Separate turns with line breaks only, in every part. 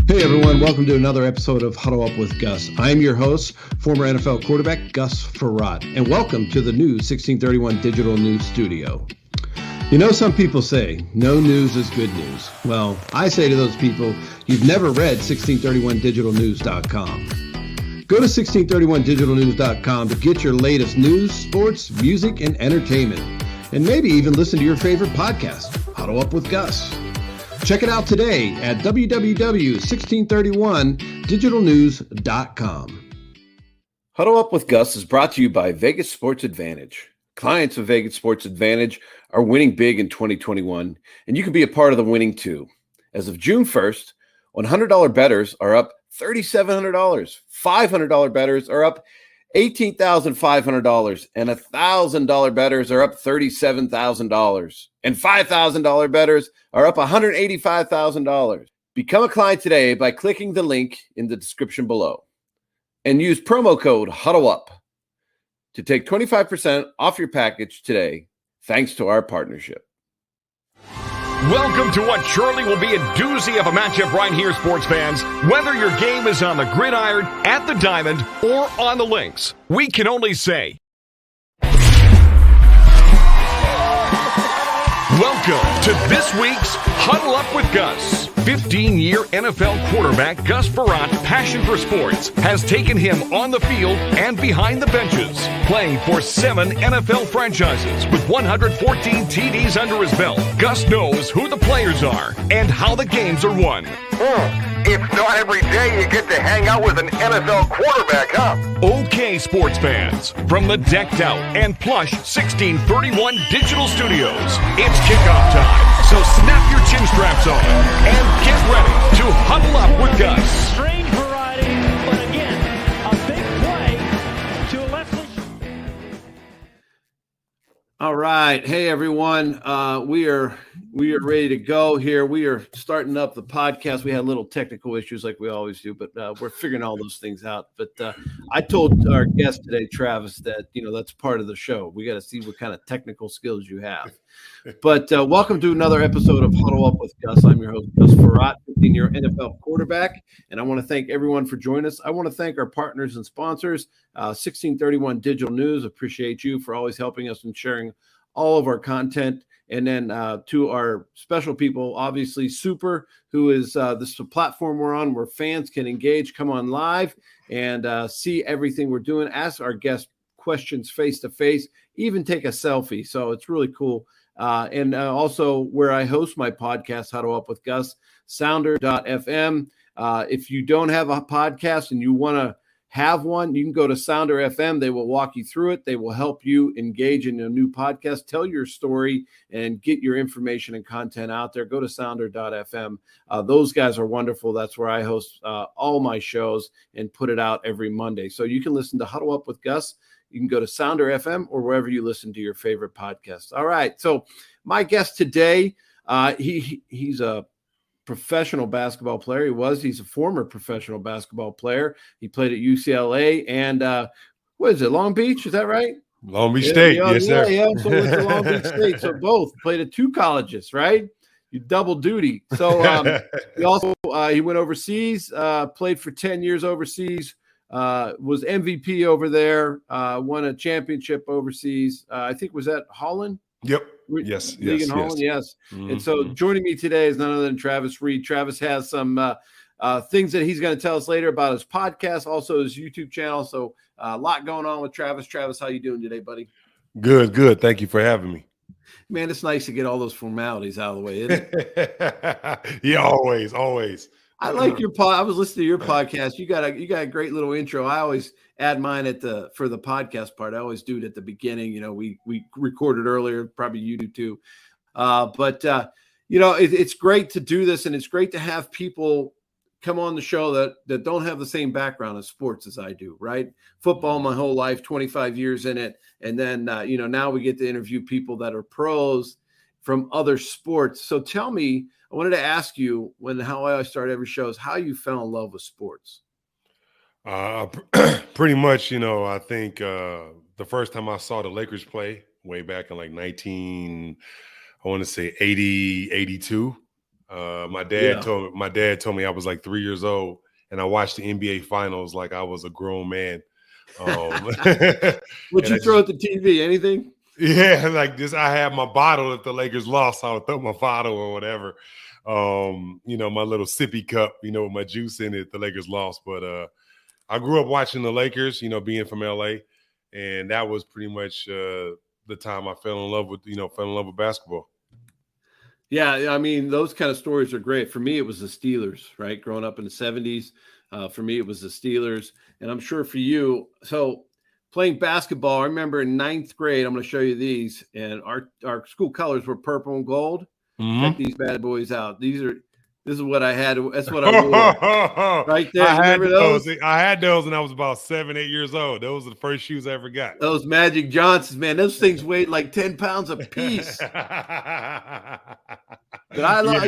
Hey everyone, welcome to another episode of Huddle Up with Gus. I'm your host, former NFL quarterback Gus Frerotte, and welcome to the new 1631 Digital News Studio. You know, some people say, no news is good news. Well, I say to those people, you've never read 1631digitalnews.com. Go to 1631digitalnews.com to get your latest news, sports, music, and entertainment. And maybe even listen to your favorite podcast, Huddle Up with Gus. Check it out today at www.1631digitalnews.com.
Huddle Up with Gus is brought to you by Vegas Sports Advantage. Clients of Vegas Sports Advantage are winning big in 2021, and you can be a part of the winning too. As of June 1st, $100 bettors are up $3,700. $500 bettors are up $18,500, and $1,000 bettors are up $37,000, and $5,000 bettors are up $185,000. Become a client today by clicking the link in the description below and use promo code HUDDLEUP to take 25% off your package today, thanks to our partnership.
Welcome to what surely will be a doozy of a matchup right here, sports fans. Whether your game is on the gridiron, at the diamond, or on the links, we can only say, welcome to this week's Huddle Up with Gus. 15-year NFL quarterback Gus Frerotte, passion for sports, has taken him on the field and behind the benches, playing for 7 NFL franchises with 114 TDs under his belt. Gus knows who the players are and how the games are won.
It's not every day you get to hang out with an NFL quarterback, huh?
Okay, sports fans, from the decked out and plush 1631 digital studios, it's kickoff time. So snap your chin straps on and get ready to huddle up with Gus.
Strange variety, but again, a big play to Leslie.
All right. Hey, everyone. We are ready to go here. We are starting up the podcast. We had little technical issues like we always do, but we're figuring all those things out. But I told our guest today, Travis, that, that's part of the show. We got to see what kind of technical skills you have. But welcome to another episode of Huddle Up with Gus. I'm your host, Gus Frerotte, 15-year NFL quarterback, and I want to thank everyone for joining us. I want to thank our partners and sponsors, 1631 Digital News. Appreciate you for always helping us and sharing all of our content. And then to our special people, obviously Super, who is this is a platform we're on where fans can engage, come on live, and see everything we're doing, ask our guests questions face-to-face, even take a selfie. So it's really cool. And also where I host my podcast, Huddle Up with Gus, sounder.fm. If you don't have a podcast and you want to have one, you can go to Sounder FM. They will walk you through it. They will help you engage in a new podcast, tell your story, and get your information and content out there. Go to sounder.fm. Those guys are wonderful. That's where I host all my shows and put it out every Monday. So you can listen to Huddle Up with Gus. You can go to Sounder FM or wherever you listen to your favorite podcasts. All right. So my guest today, he's a professional basketball player. He's a former professional basketball player. He played at UCLA and what is it? Long Beach? Is that right?
Long Beach State. Yes, sir.
Yeah. So went to Long Beach State. So both played at 2 colleges, right? You double duty. So he went overseas, played for 10 years overseas. Was MVP over there, won a championship overseas. I think was that Holland?
Yep. Yes.
League in Holland, yes.
Mm-hmm.
And so joining me today is none other than Travis Reed. Travis has some things that he's going to tell us later about his podcast, also his YouTube channel. So a lot going on with Travis. Travis, how you doing today, buddy?
Good. Thank you for having me.
Man, it's nice to get all those formalities out of the way, isn't it?
Yeah, always.
I like your I was listening to your podcast. You got a great little intro. I always add mine for the podcast part. I always do it at the beginning. We recorded earlier, probably you do too. But it's great to do this, and it's great to have people come on the show that don't have the same background in sports as I do, right? Football my whole life, 25 years in it. And then, now we get to interview people that are pros from other sports. So tell me, I wanted to ask you how I start every show is how you fell in love with sports.
Pretty much, I think the first time I saw the Lakers play way back in like 80, 82, My dad told me I was like 3 years old, and I watched the NBA Finals like I was a grown man.
What'd you throw at the TV? Anything?
Yeah, like this. I had my bottle if the Lakers lost. I would throw my bottle or whatever. My little sippy cup, with my juice in it if the Lakers lost. But I grew up watching the Lakers, being from LA, and that was pretty much the time I fell in love with basketball.
Yeah, I mean, those kind of stories are great. For me, it was the Steelers, right? Growing up in the 70s. For me, it was the Steelers. And I'm sure for you, so playing basketball, I remember in 9th grade, I'm going to show you these, and our school colors were purple and gold.
Mm-hmm.
Check these bad boys out. This is what I had. That's what I wore. Right there. Remember those?
I had those when I was about 7, 8 years old. Those were the first shoes I ever got.
Those Magic Johnsons, man. Those things weighed like 10 pounds a piece. But I love,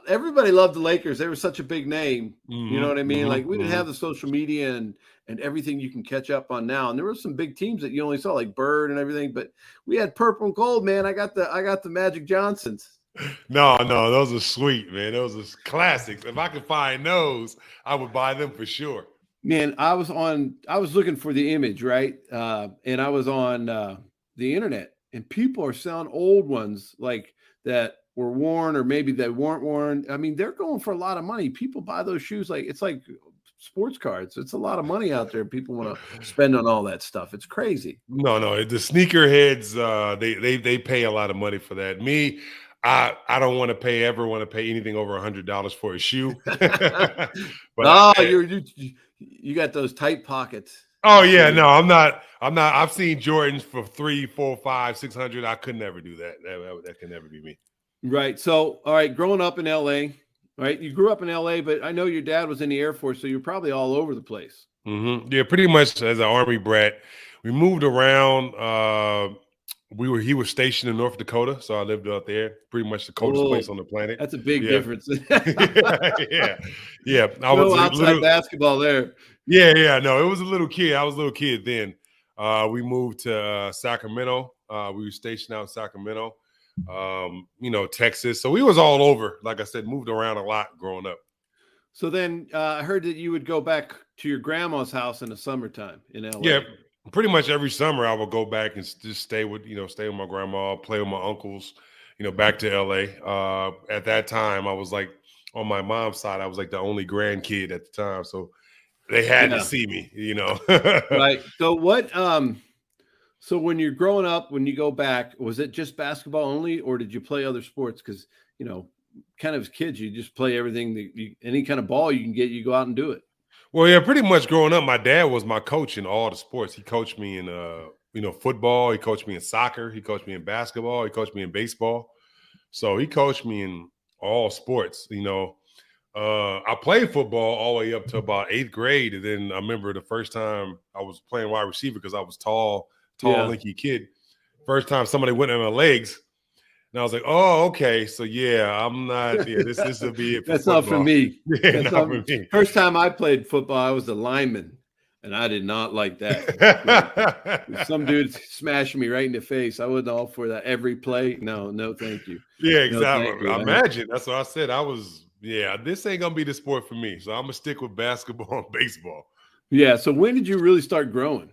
everybody loved the Lakers. They were such a big name.
Mm-hmm.
You know what I mean?
Mm-hmm.
Like we didn't have the social media and everything you can catch up on now. And there were some big teams that you only saw, like Bird and everything. But we had purple and gold, man. I got the Magic Johnsons.
No, those are sweet, man. Those are classics. If I could find those, I would buy them for sure.
Man, I was looking for the image, right? And I was on the internet, and people are selling old ones like that were worn, or maybe they weren't worn. I mean, they're going for a lot of money. People buy those shoes it's like sports cards. It's a lot of money out there. People want to spend on all that stuff. It's crazy.
No, the sneakerheads, they pay a lot of money for that. Me, I don't want to pay anything over $100 for a shoe. But
you got those tight pockets.
Oh yeah, no, I'm not. I've seen Jordans for $300, $400, $500, $600. I could never do that. That could never be me.
Right. So, all right, growing up in LA, right? You grew up in LA, but I know your dad was in the Air Force, so you're probably all over the place.
Mm-hmm. Yeah, pretty much as an Army brat. We moved around. He was stationed in North Dakota, so I lived out there. Pretty much the coldest place on the planet.
That's a big difference.
Yeah. I was
outside basketball there.
Yeah. No, it was a little kid. I was a little kid then. We moved to Sacramento. We were stationed out in Sacramento, Texas. So we was all over. Like I said, moved around a lot growing up.
So then I heard that you would go back to your grandma's house in the summertime in LA.
Yeah. Pretty much every summer I would go back and just stay with my grandma, play with my uncles, back to LA. At that time I was like, on my mom's side, I was like the only grandkid at the time. So they had to see me,
Right. So what, so when you're growing up, when you go back, was it just basketball only, or did you play other sports? Because, kind of as kids, you just play everything any kind of ball you can get, you go out and do it.
Well, yeah, pretty much growing up, my dad was my coach in all the sports. He coached me in, football. He coached me in soccer. He coached me in basketball. He coached me in baseball. So he coached me in all sports, I played football all the way up to about 8th grade. And then I remember the first time I was playing wide receiver because I was tall, lanky kid. First time somebody went on my legs. And I was like, oh, okay. So, yeah, I'm not – this will be it for
That's
football.
not for me.
Yeah, not for me.
First time I played football, I was a lineman, and I did not like that. Some dude smashing me right in the face. I wasn't all for that every play. No, thank you.
Yeah, exactly. No, I imagine. That's what I said. This ain't going to be the sport for me. So I'm going to stick with basketball and baseball.
Yeah. So when did you really start growing?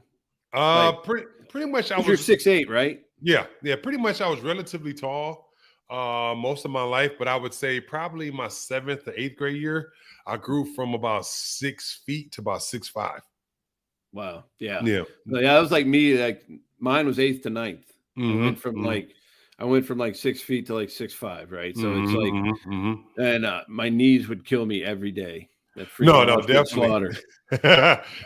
Pretty much I was –
You're 6'8", right?
Yeah, pretty much I was relatively tall most of my life, but I would say probably my 7th or 8th grade year, I grew from about 6 feet to about 6'5".
Wow. Yeah.
Yeah.
That was like me. Like mine was 8th to 9th.
Mm-hmm.
I went from like 6 feet to like 6'5", right? So it's like, and my knees would kill me every day.
No, definitely.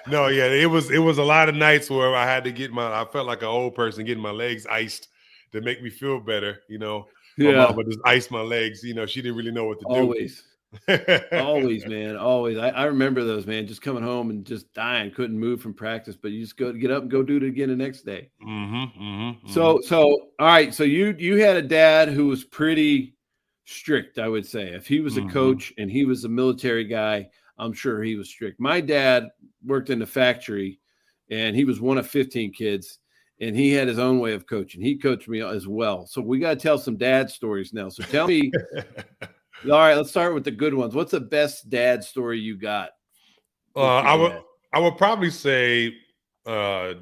No, yeah, it was a lot of nights where I had to I felt like an old person getting my legs iced to make me feel better. My mom would just ice my legs. She didn't really know what to do.
Always, man, always. I remember those, man. Just coming home and just dying, couldn't move from practice, but you just get up and go do it again the next day. So all right. So you had a dad who was pretty strict, I would say. If he was a coach and he was a military guy, I'm sure he was strict. My dad worked in the factory, and he was one of 15 kids, and he had his own way of coaching. He coached me as well. So we got to tell some dad stories now. So tell me, All right, let's start with the good ones. What's the best dad story you got?
I would probably say my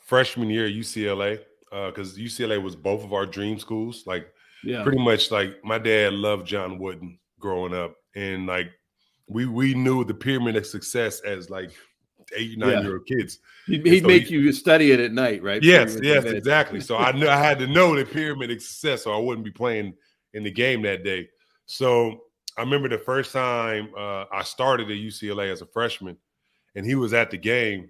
freshman year at UCLA, because UCLA was both of our dream schools. Like, pretty much, like my dad loved John Wooden growing up, and like we knew the pyramid of success as like 8, 9-year-old kids.
He'd make you study it at night, right?
Yes, exactly. So I had to know the pyramid of success, so I wouldn't be playing in the game that day. So I remember the first time I started at UCLA as a freshman, and he was at the game,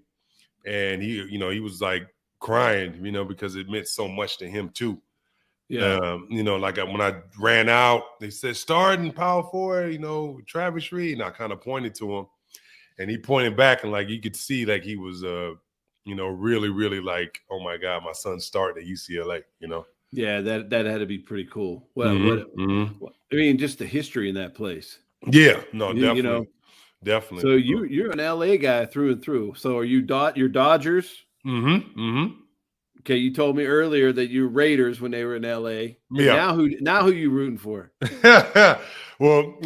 and he was like crying, because it meant so much to him too. Yeah. Like when I ran out, they said starting power forward, Travis Reed, and I kind of pointed to him, and he pointed back, and like you could see, like he was, really, really like, oh my God, my son's starting at UCLA.
Yeah, that had to be pretty cool. Well, I mean, just the history in that place.
Yeah, no, definitely, definitely.
So you're an LA guy through and through. So are you your Dodgers? Okay, you told me earlier that you were Raiders when they were in LA. Yeah. Now who you rooting for?
Well,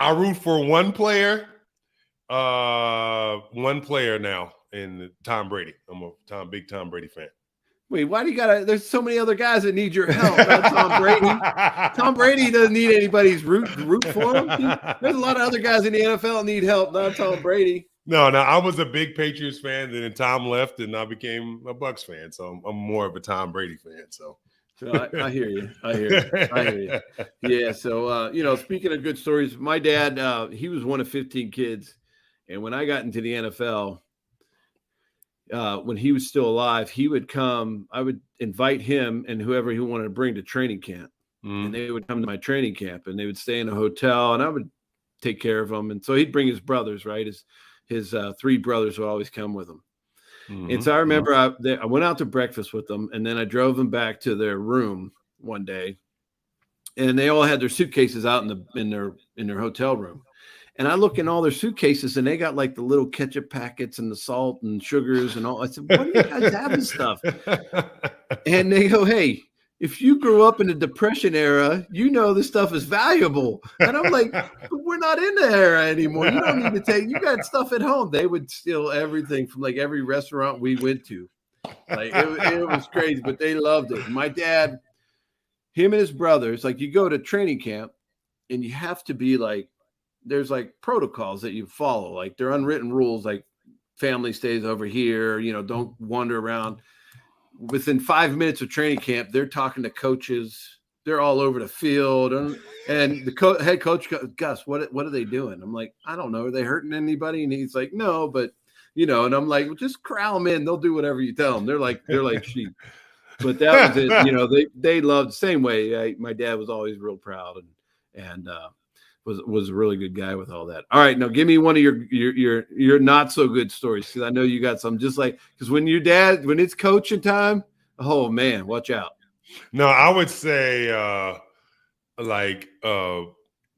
I root for one player now, in Tom Brady. I'm a big Tom Brady fan.
Wait, why do you gotta? There's so many other guys that need your help. Not Tom Brady. Tom Brady doesn't need anybody's root for him. There's a lot of other guys in the NFL that need help, not Tom Brady.
No, I was a big Patriots fan. Then Tom left, and I became a Bucs fan. So I'm more of a Tom Brady fan. So
I hear you. Yeah. So speaking of good stories, my dad, he was one of 15 kids, and when I got into the NFL. When he was still alive, he would come. I would invite him and whoever he wanted to bring to training camp, and they would come to my training camp, and they would stay in a hotel, and I would take care of them. And so he'd bring his brothers, right? His 3 brothers would always come with him. And so I remember I went out to breakfast with them, and then I drove them back to their room one day, and they all had their suitcases out in their hotel room. And I look in all their suitcases, and they got like the little ketchup packets and the salt and sugars and all. I said, "What are you guys having stuff?" And they go, "Hey, if you grew up in the Depression era, this stuff is valuable." And I'm like, "We're not in the era anymore. You don't need to take. You got stuff at home." They would steal everything from like every restaurant we went to. Like it was crazy, but they loved it. My dad, him and his brothers, like you go to training camp, and you have to be like. There's like protocols that you follow, like they're unwritten rules, like family stays over here, don't wander around. Within 5 minutes of training camp, they're talking to coaches. They're all over the field. And the head coach goes, "Gus, what are they doing?" I'm like, "I don't know. Are they hurting anybody?" And he's like, "No, but and I'm like, well, just corral them in. They'll do whatever you tell them. They're like sheep." But that was it. They loved the same way. My dad was always real proud and was a really good guy with all that. All right, now give me one of your not so good stories, because I know you got some. Just like, because when it's coaching time, oh man, watch out.
No, I would say the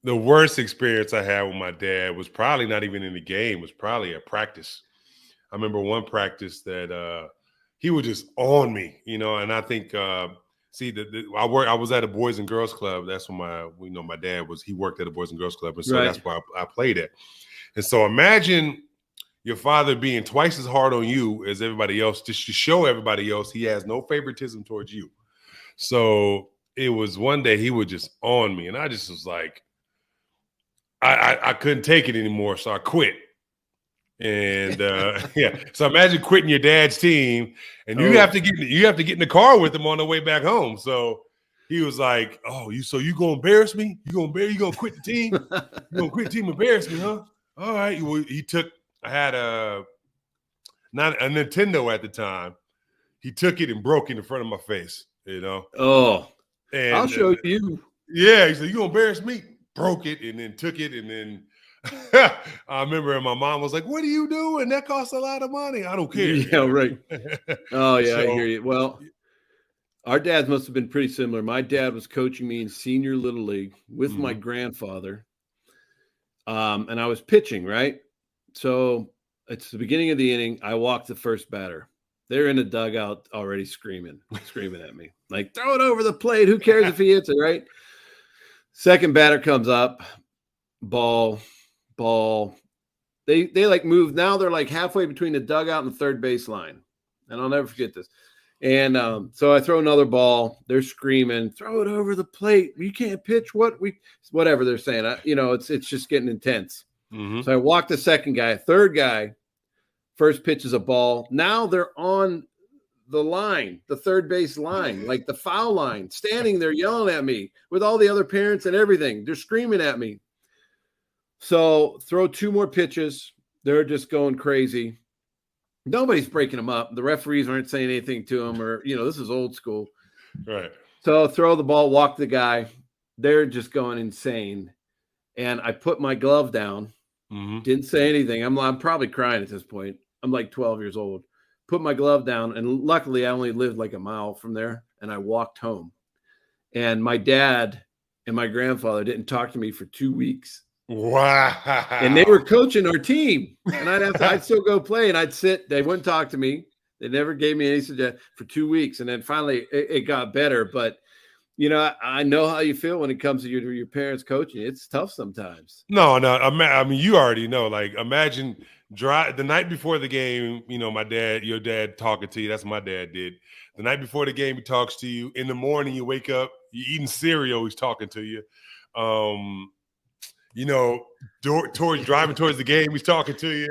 worst experience I had with my dad was probably not even in the game. It was probably at practice. I remember one practice that he was just on me, and I think. I was at a Boys and Girls Club. That's when my dad was. He worked at a Boys and Girls Club, and so that's where I played at. And so imagine your father being twice as hard on you as everybody else, just to show everybody else he has no favoritism towards you. So it was one day he was just on me, and I just was like, I couldn't take it anymore, so I quit. And so imagine quitting your dad's team, and you have to get in the car with him on the way back home. So he was like, "Oh, you gonna embarrass me? You gonna quit the team? You gonna quit the team? Embarrass me, huh? All right." I had not a Nintendo at the time. He took it and broke it in front of my face.
Oh,
and
I'll show you.
Yeah, he said, "You gonna embarrass me?" Broke it and then took it, and then. I remember my mom was like, "What are you doing? That costs a lot of money." I don't care.
Yeah, right. Oh, yeah, I hear you. Well, our dads must have been pretty similar. My dad was coaching me in senior little league with my grandfather. And I was pitching, right? So it's the beginning of the inning. I walked the first batter. They're in the dugout already screaming at me. Like, "Throw it over the plate. Who cares if he hits it," right? Second batter comes up, ball. They like move. Now they're like halfway between the dugout and the third base line. And I'll never forget this. And so I throw another ball. They're screaming, throw it over the plate. You can't pitch whatever they're saying. It's just getting intense.
Mm-hmm.
So I walk the second guy, third guy, first pitch is a ball. Now they're on the line, the third base line, like the foul line, standing there yelling at me with all the other parents and everything. They're screaming at me. So throw two more pitches. They're just going crazy. Nobody's breaking them up. The referees aren't saying anything to them or, this is old school.
Right.
So throw the ball, walk the guy. They're just going insane. And I put my glove down.
Mm-hmm.
Didn't say anything. I'm probably crying at this point. I'm like 12 years old. Put my glove down. And luckily I only lived like a mile from there. And I walked home. And my dad and my grandfather didn't talk to me for 2 weeks.
Wow.
And they were coaching our team. And I'd still go play and I'd sit. They wouldn't talk to me. They never gave me any suggestions for 2 weeks. And then finally it got better. But, I know how you feel when it comes to your parents coaching. It's tough sometimes.
No. I mean, you already know. Like, imagine the night before the game, your dad talking to you. That's what my dad did. The night before the game, he talks to you. In the morning, you wake up, you're eating cereal, he's talking to you. Driving towards the game, he's talking to you.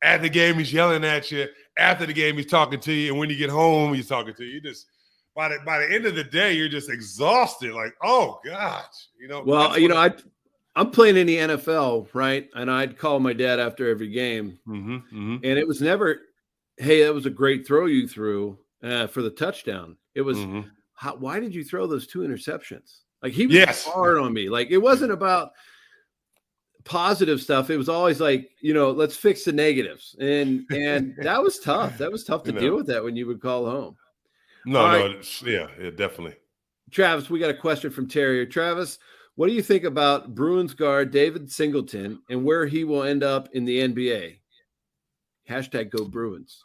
At the game, he's yelling at you. After the game, he's talking to you. And when you get home, he's talking to you. Just by the end of the day, you're just exhausted. Like, oh gosh,
Well, I'm playing in the NFL, right? And I'd call my dad after every game, and it was never, "Hey, that was a great throw you threw for the touchdown." It was, "Why did you throw those two interceptions?" Like he was hard on me. Like it wasn't about positive stuff. It was always like, let's fix the negatives. And that was tough. That was tough to deal with that when you would call home.
Yeah, definitely.
Travis, we got a question from Terry. Travis, what do you think about Bruins guard David Singleton and where he will end up in the NBA? #Go Bruins.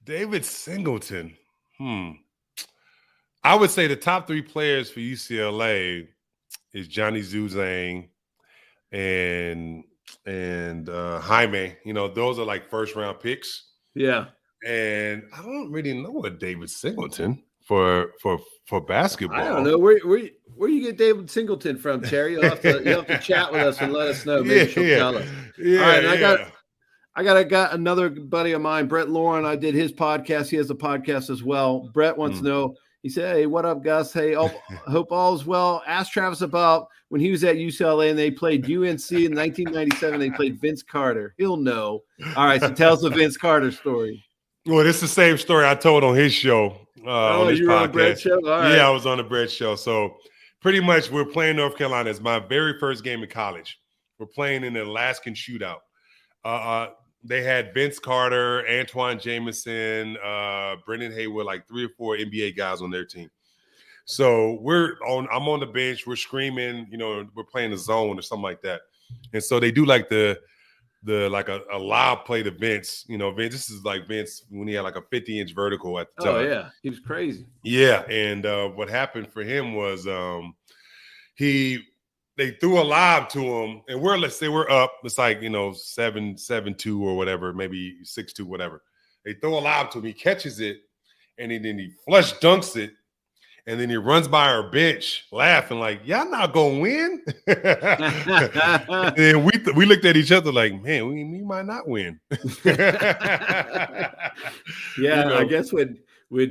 David Singleton. I would say the top three players for UCLA is Johnny Zuzang and Jaime. Those are like first round picks.
Yeah.
And I don't really know a David Singleton for basketball.
I don't know where you get David Singleton from, Terry. You'll have to chat with us and let us know. Maybe she'll tell us.
Yeah,
all right, I got another buddy of mine, Brett Lauren. I did his podcast. He has a podcast as well. Brett wants to know. He said, "Hey, what up, Gus? Hey, hope all's well. Ask Travis about when he was at UCLA and they played UNC in 1997. They played Vince Carter. He'll know." All right, so tell us the Vince Carter story.
Well, it's the same story I told on his show. On his
you were on Brett's show? All right.
Yeah, I was on the Brett show. So pretty much we're playing North Carolina. It's my very first game in college. We're playing in the Alaskan shootout. They had Vince Carter, Antoine Jameson, Brendan Haywood, like 3 or 4 NBA guys on their team. So I'm on the bench. We're screaming, we're playing the zone or something like that. And so they do like the like a lob play to Vince. Vince, this is like Vince when he had like a 50-inch vertical at the time.
Oh, yeah. He was crazy.
Yeah. And what happened for him was they threw a lob to him, and let's say we're up. It's like, 7-2 or whatever, maybe 6-2, whatever. They throw a lob to him. He catches it, and then he flush dunks it, and then he runs by our bench laughing like, "Y'all not going to win?" And then we looked at each other like, "Man, we might not win."
Yeah, I guess when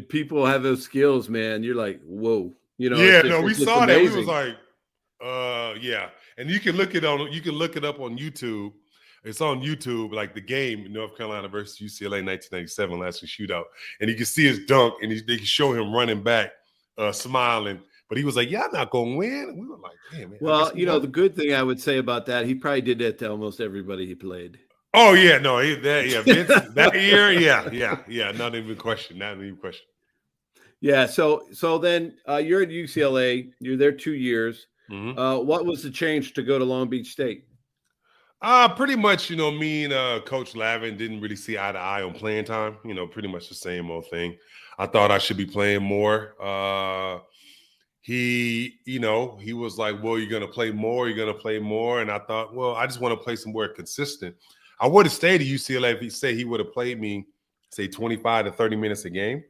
people have those skills, man, you're like, whoa.
We saw that. We was like, yeah. And you can look it up on YouTube. It's on YouTube, like the game North Carolina versus UCLA 1997 last week shootout. And you can see his dunk, and they can show him running back, smiling. But he was like, "Y'all not gonna win." And we were like, "Damn, man."
Well, the good thing I would say about that, he probably did that to almost everybody he played.
Oh yeah, no, Vince, that year, yeah, not even question. Yeah. So then you're at UCLA. You're there 2 years. Mm-hmm.
What was the change to go to Long Beach State?
Pretty much, me and Coach Lavin didn't really see eye to eye on playing time. Pretty much the same old thing. I thought I should be playing more. he was like, well, you're going to play more. You're going to play more. And I thought, well, I just want to play somewhere consistent. I would have stayed at UCLA if he would have played me, say, 25 to 30 minutes a game.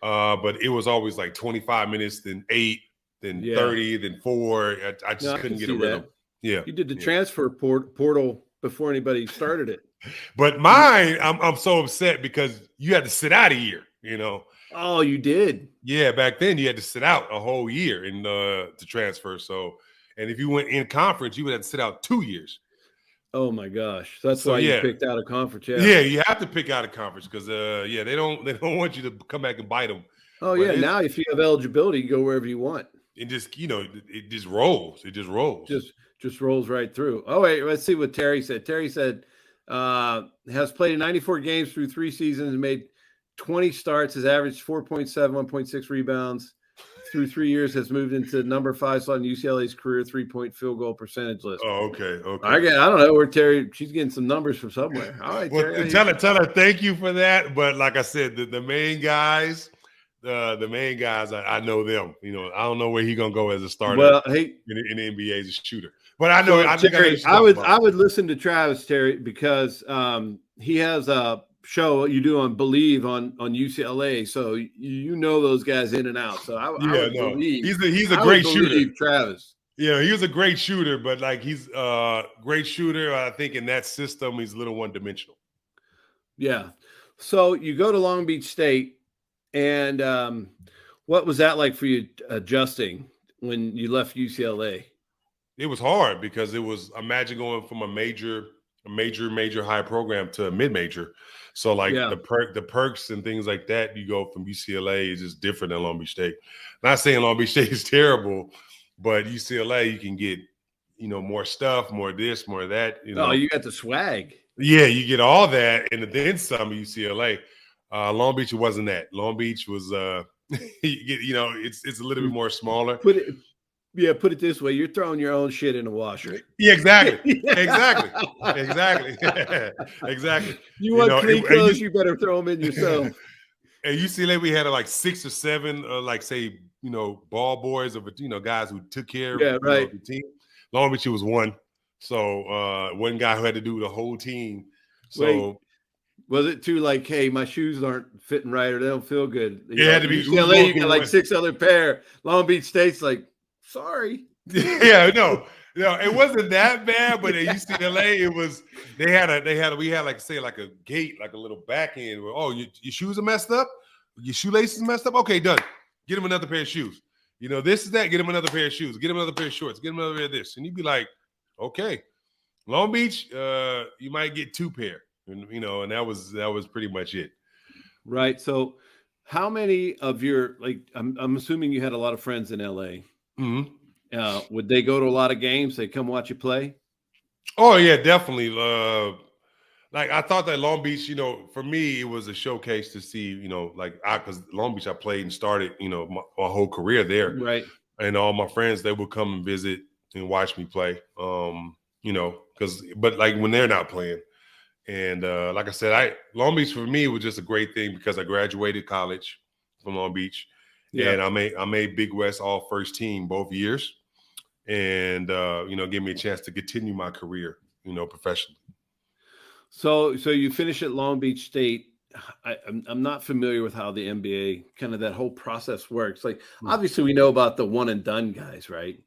But it was always like 25 minutes, then 8, then 30, then 4. I just couldn't get a rhythm. Yeah.
You did the transfer portal before anybody started it.
But mine, I'm so upset because you had to sit out a year,
Oh, you did?
Yeah, back then you had to sit out a whole year to transfer. So, and if you went in conference, you would have to sit out 2 years.
Oh my gosh, that's why you picked out a conference.
Yeah, you have to pick out a conference because they don't want you to come back and bite them.
Oh yeah, now if you have eligibility, you go wherever you want.
It just it just rolls. It just rolls.
Just rolls right through. Oh wait, let's see what Terry said. Terry said has played in 94 games through 3 seasons and made 20 starts, has averaged 4.7, 1.6 rebounds through 3 years, has moved into number 5 slot in UCLA's career 3-point field goal percentage list.
Oh, okay.
I don't know where Terry, she's getting some numbers from somewhere. All right,
well,
Terry.
Tell her thank you for that. But like I said, the main guys, I know them. I don't know where he's gonna go as a starter.
Well, hey,
in the NBA as a shooter. But I know.
Terry, I would listen to Travis, Terry, because he has a show you do on Believe on UCLA, so you know those guys in and out. So I would believe
he's a great shooter,
Travis.
Yeah, he was a great shooter, but like he's a great shooter. I think in that system, he's a little one-dimensional.
Yeah. So you go to Long Beach State, and what was that like for you adjusting when you left UCLA?
It was hard because imagine going from a major high program to a mid-major. So like the perks and things like that, you go from UCLA is just different than Long Beach State. Not saying Long Beach State is terrible, but UCLA you can get, more stuff, more this, more that.
Oh, you got the swag.
Yeah, you get all that, and then some of UCLA. Long Beach, it wasn't that. Long Beach was, it's a little bit more smaller.
Put it this way: you're throwing your own shit in the washer.
Yeah, exactly. Exactly.
You want clean clothes, you better throw them in yourself.
At UCLA, we had like 6 or 7, ball boys of guys who took care of the team. Long Beach, it was 1. So one guy who had to do the whole team. So
was it too like, hey, my shoes aren't fitting right or they don't feel good?
It had to be
UCLA. You got like 6 other pair. Long Beach State's like, sorry.
Yeah, no, it wasn't that bad, but at UCLA, it was. We had like say like a gate, like a little back end. Where, your shoes are messed up, your shoelaces messed up. Okay, done. Get him another pair of shoes. This is that. Get him another pair of shoes. Get him another pair of shorts. Get him another pair of this. And you'd be like, okay, Long Beach, you might get 2 pair. And that was pretty much it.
Right. So, how many of your I'm assuming you had a lot of friends in LA.
Mm-hmm.
Would they go to a lot of games? They come watch you play?
Oh yeah, definitely. I thought that Long Beach, for me, it was a showcase to see, because Long Beach I played and started, my whole career there.
Right.
And all my friends, they would come and visit and watch me play. But when they're not playing. And like I said, Long Beach for me was just a great thing because I graduated college from Long Beach. Yeah. And I made Big West all first team both years, and gave me a chance to continue my career, professionally.
So you finish at Long Beach State. I'm not familiar with how the NBA kind of that whole process works. Like obviously we know about the one and done guys, right?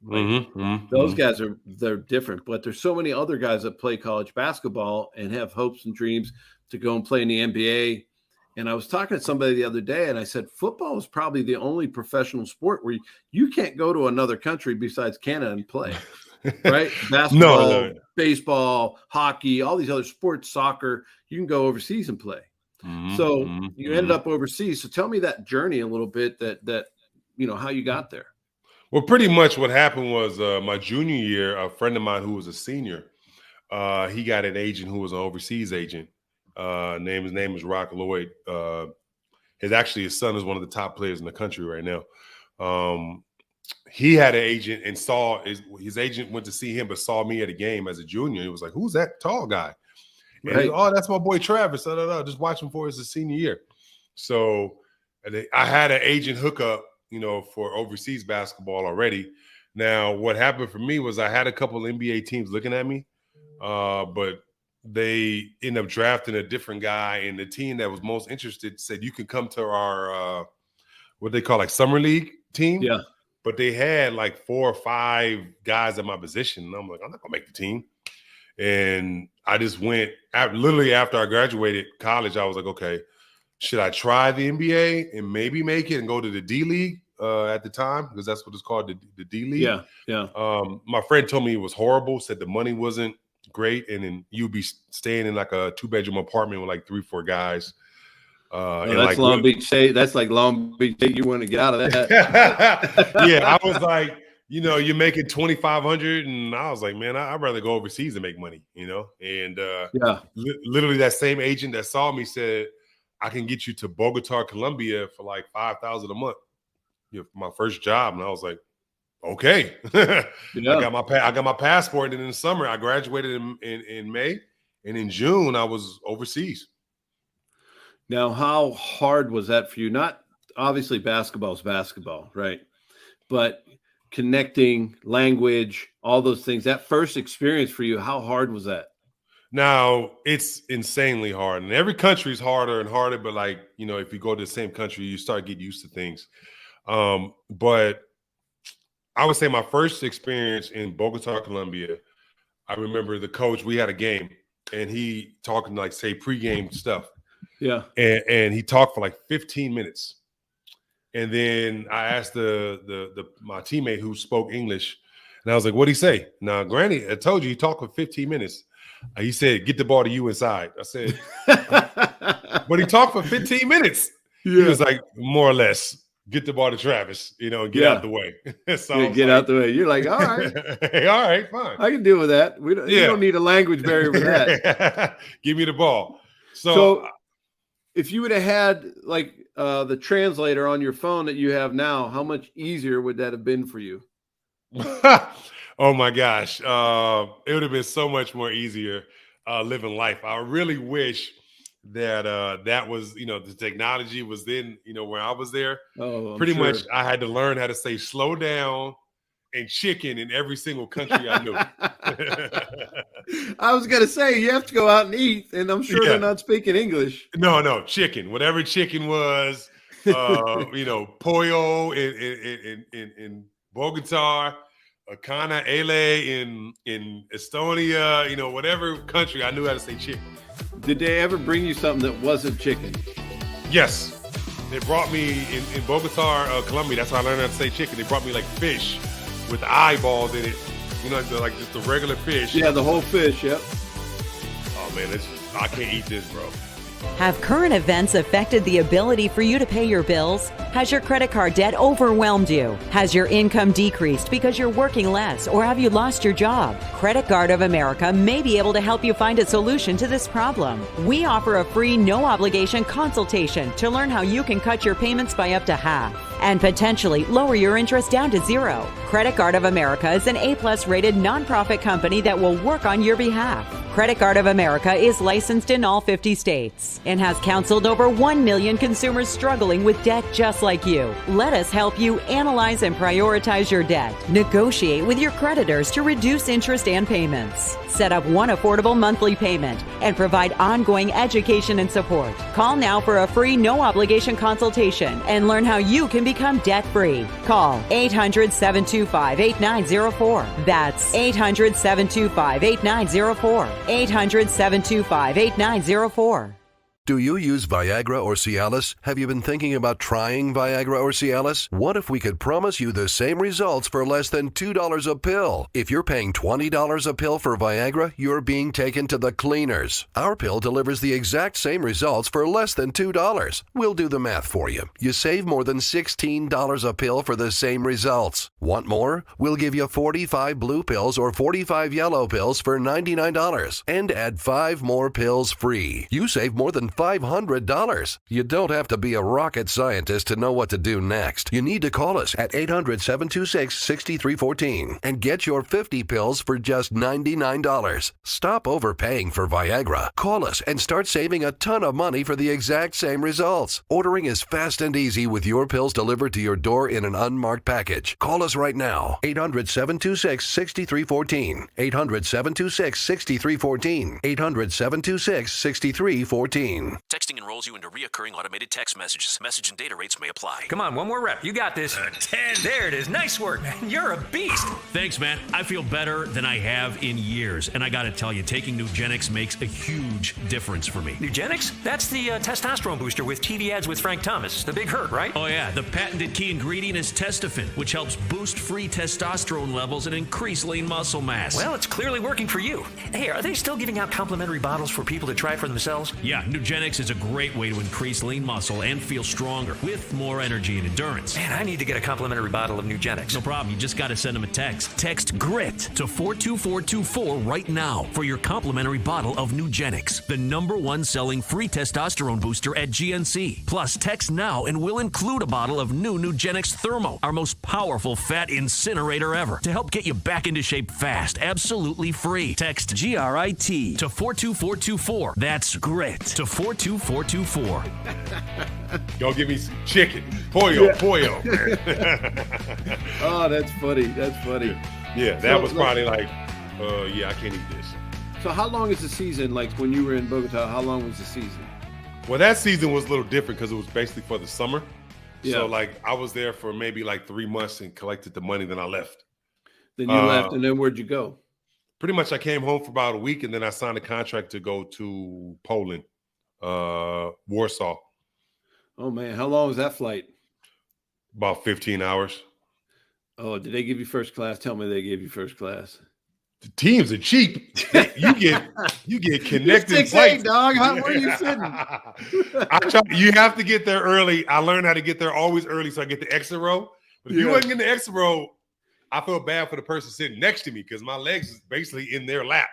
Those guys they're different, but there's so many other guys that play college basketball and have hopes and dreams to go and play in the NBA. And I was talking to somebody the other day, and I said, football is probably the only professional sport where you can't go to another country besides Canada and play, right? Basketball, no. Baseball, hockey, all these other sports, soccer, you can go overseas and play. So you ended up overseas. So tell me that journey a little bit, that how you got there.
Well, pretty much what happened was my junior year, a friend of mine who was a senior, he got an agent who was an overseas agent. His name is Rock Lloyd. His son is one of the top players in the country right now. He had an agent and saw his agent went to see him, but saw me at a game as a junior. He was like, "Who's that tall guy?" And right. Oh, that's my boy Travis. Just watch him for his senior year. So I had an agent hookup for overseas basketball already. Now, what happened for me was I had a couple NBA teams looking at me, but they ended up drafting a different guy, and the team that was most interested said, you can come to our what they call like summer league team.
Yeah.
But they had like 4 or 5 guys at my position. And I'm like, I'm not going to make the team. And I just went literally after I graduated college. I was like, okay, should I try the NBA and maybe make it and go to the D League at the time? Because that's what it's called, the D League.
Yeah. Yeah.
My friend told me it was horrible, said the money wasn't great. And then you'd be staying in like a 2-bedroom apartment with like 3, 4 guys.
That's like Long Beach State. That's like Long Beach State. You want to get out of that?
Yeah, I was like, you're making $2,500, and I was like, man, I'd rather go overseas and make money, And literally, that same agent that saw me said, I can get you to Bogota, Colombia, for like $5,000 a month. For my first job, and I was like, okay. I got my passport, and in the summer, I graduated in May, and in June, I was overseas.
Now, how hard was that for you? Not obviously basketball is basketball, right? But connecting, language, all those things, that first experience for you, how hard was that?
Now, it's insanely hard. And every country is harder and harder. But like, if you go to the same country, you start getting used to things. But I would say my first experience in Bogota, Colombia, I remember the coach, we had a game, and he talking like, say, pregame stuff.
Yeah.
And he talked for like 15 minutes. And then I asked my teammate who spoke English, and I was like, what'd he say? Now, granny, I told you he talked for 15 minutes. He said, get the ball to you inside. I said, but he talked for 15 minutes. Yeah. He was like, more or less, get the ball to Travis, and get out the way. So
get out the way. You're like, all right.
All right, fine.
I can deal with that. You don't need a language barrier for that.
Give me the ball.
So if you would have had like the translator on your phone that you have now, how much easier would that have been for you?
Oh my gosh. It would have been so much more easier living life. I really wish that that was, the technology was then, where I was there.
Oh,
pretty much I had to learn how to say slow down and chicken in every single country I knew.
I was going to say, you have to go out and eat, and I'm sure they're not speaking English.
No, chicken. Whatever chicken was, pollo in Bogota, Kana Ele in Estonia, whatever country, I knew how to say chicken.
Did they ever bring you something that wasn't chicken?
Yes. They brought me in Bogota, Colombia. That's how I learned how to say chicken. They brought me like fish with eyeballs in it. Like just the regular fish.
Yeah, the whole fish, yep.
Oh, man, I can't eat this, bro.
Have current events affected the ability for you to pay your bills? Has your credit card debt overwhelmed you? Has your income decreased because you're working less, or have you lost your job? Credit Card of America may be able to help you find a solution to this problem. We offer a free, no-obligation consultation to learn how you can cut your payments by up to half and potentially lower your interest down to zero. Credit Card of America is an A+ rated nonprofit company that will work on your behalf. Credit Card of America is licensed in all 50 states and has counseled over 1 million consumers struggling with debt just like you. Let us help you analyze and prioritize your debt, negotiate with your creditors to reduce interest and payments, set up one affordable monthly payment, and provide ongoing education and support. Call now for a free no-obligation consultation and learn how you can become debt-free. Call 800-725-8904. That's 800-725-8904. 800-725-8904.
Do you use Viagra or Cialis? Have you been thinking about trying Viagra or Cialis? What if we could promise you the same results for less than $2 a pill? If you're paying $20 a pill for Viagra, you're being taken to the cleaners. Our pill delivers the exact same results for less than $2. We'll do the math for you. You save more than $16 a pill for the same results. Want more? We'll give you 45 blue pills or 45 yellow pills for $99 and add 5 more pills free. You save more than $500. You don't have to be a rocket scientist to know what to do next. You need to call us at 800-726-6314 and get your 50 pills for just $99. Stop overpaying for Viagra. Call us and start saving a ton of money for the exact same results. Ordering is fast and easy with your pills delivered to your door in an unmarked package. Call us right now. 800-726-6314. 800-726-6314. 800-726-6314.
Texting enrolls you into reoccurring automated text messages. Message and data rates may apply.
Come on, one more rep. You got this. 10. There it is. Nice work, man. You're a beast.
Thanks, man. I feel better than I have in years. And I got to tell you, taking Nugenix makes a huge difference for me.
Nugenix? That's the testosterone booster with TV ads with Frank Thomas. The big hurt, right?
Oh, yeah. The patented key ingredient is testofen, which helps boost free testosterone levels and increase lean muscle mass.
Well, it's clearly working for you. Hey, are they still giving out complimentary bottles for people to try for themselves?
Yeah, Nugenix is a great way to increase lean muscle and feel stronger with more energy and endurance.
Man, I need to get a complimentary bottle of Nugenix.
No problem. You just got to send them a text. Text GRIT to 42424 right now for your complimentary bottle of Nugenix, the #1 selling free testosterone booster at GNC. Plus, text now and we'll include a bottle of new Nugenix Thermo, our most powerful fat incinerator ever, to help get you back into shape fast, absolutely free. Text GRIT to 42424. That's GRIT to 42424.
Go give me some chicken. Pollo.
Oh, that's funny. That's funny.
Yeah, that was probably like, I can't eat this.
So how long is the season? Like when you were in Bogota, how long was the season?
Well, that season was a little different because it was basically for the summer.
Yeah.
So, like, I was there for maybe like 3 months and collected the money, then I left.
Then you left, and then where'd you go?
Pretty much I came home for about a week, and then I signed a contract to go to Poland, Warsaw.
Oh, man. How long was that flight?
About 15 hours.
Oh, did they give you first class? Tell me they gave you first class.
The teams are cheap. You get connected flights.
Dog. Where are you sitting?
You have to get there early. I learned how to get there always early, so I get the extra row. But if you wasn't getting the extra row, I feel bad for the person sitting next to me because my legs is basically in their lap.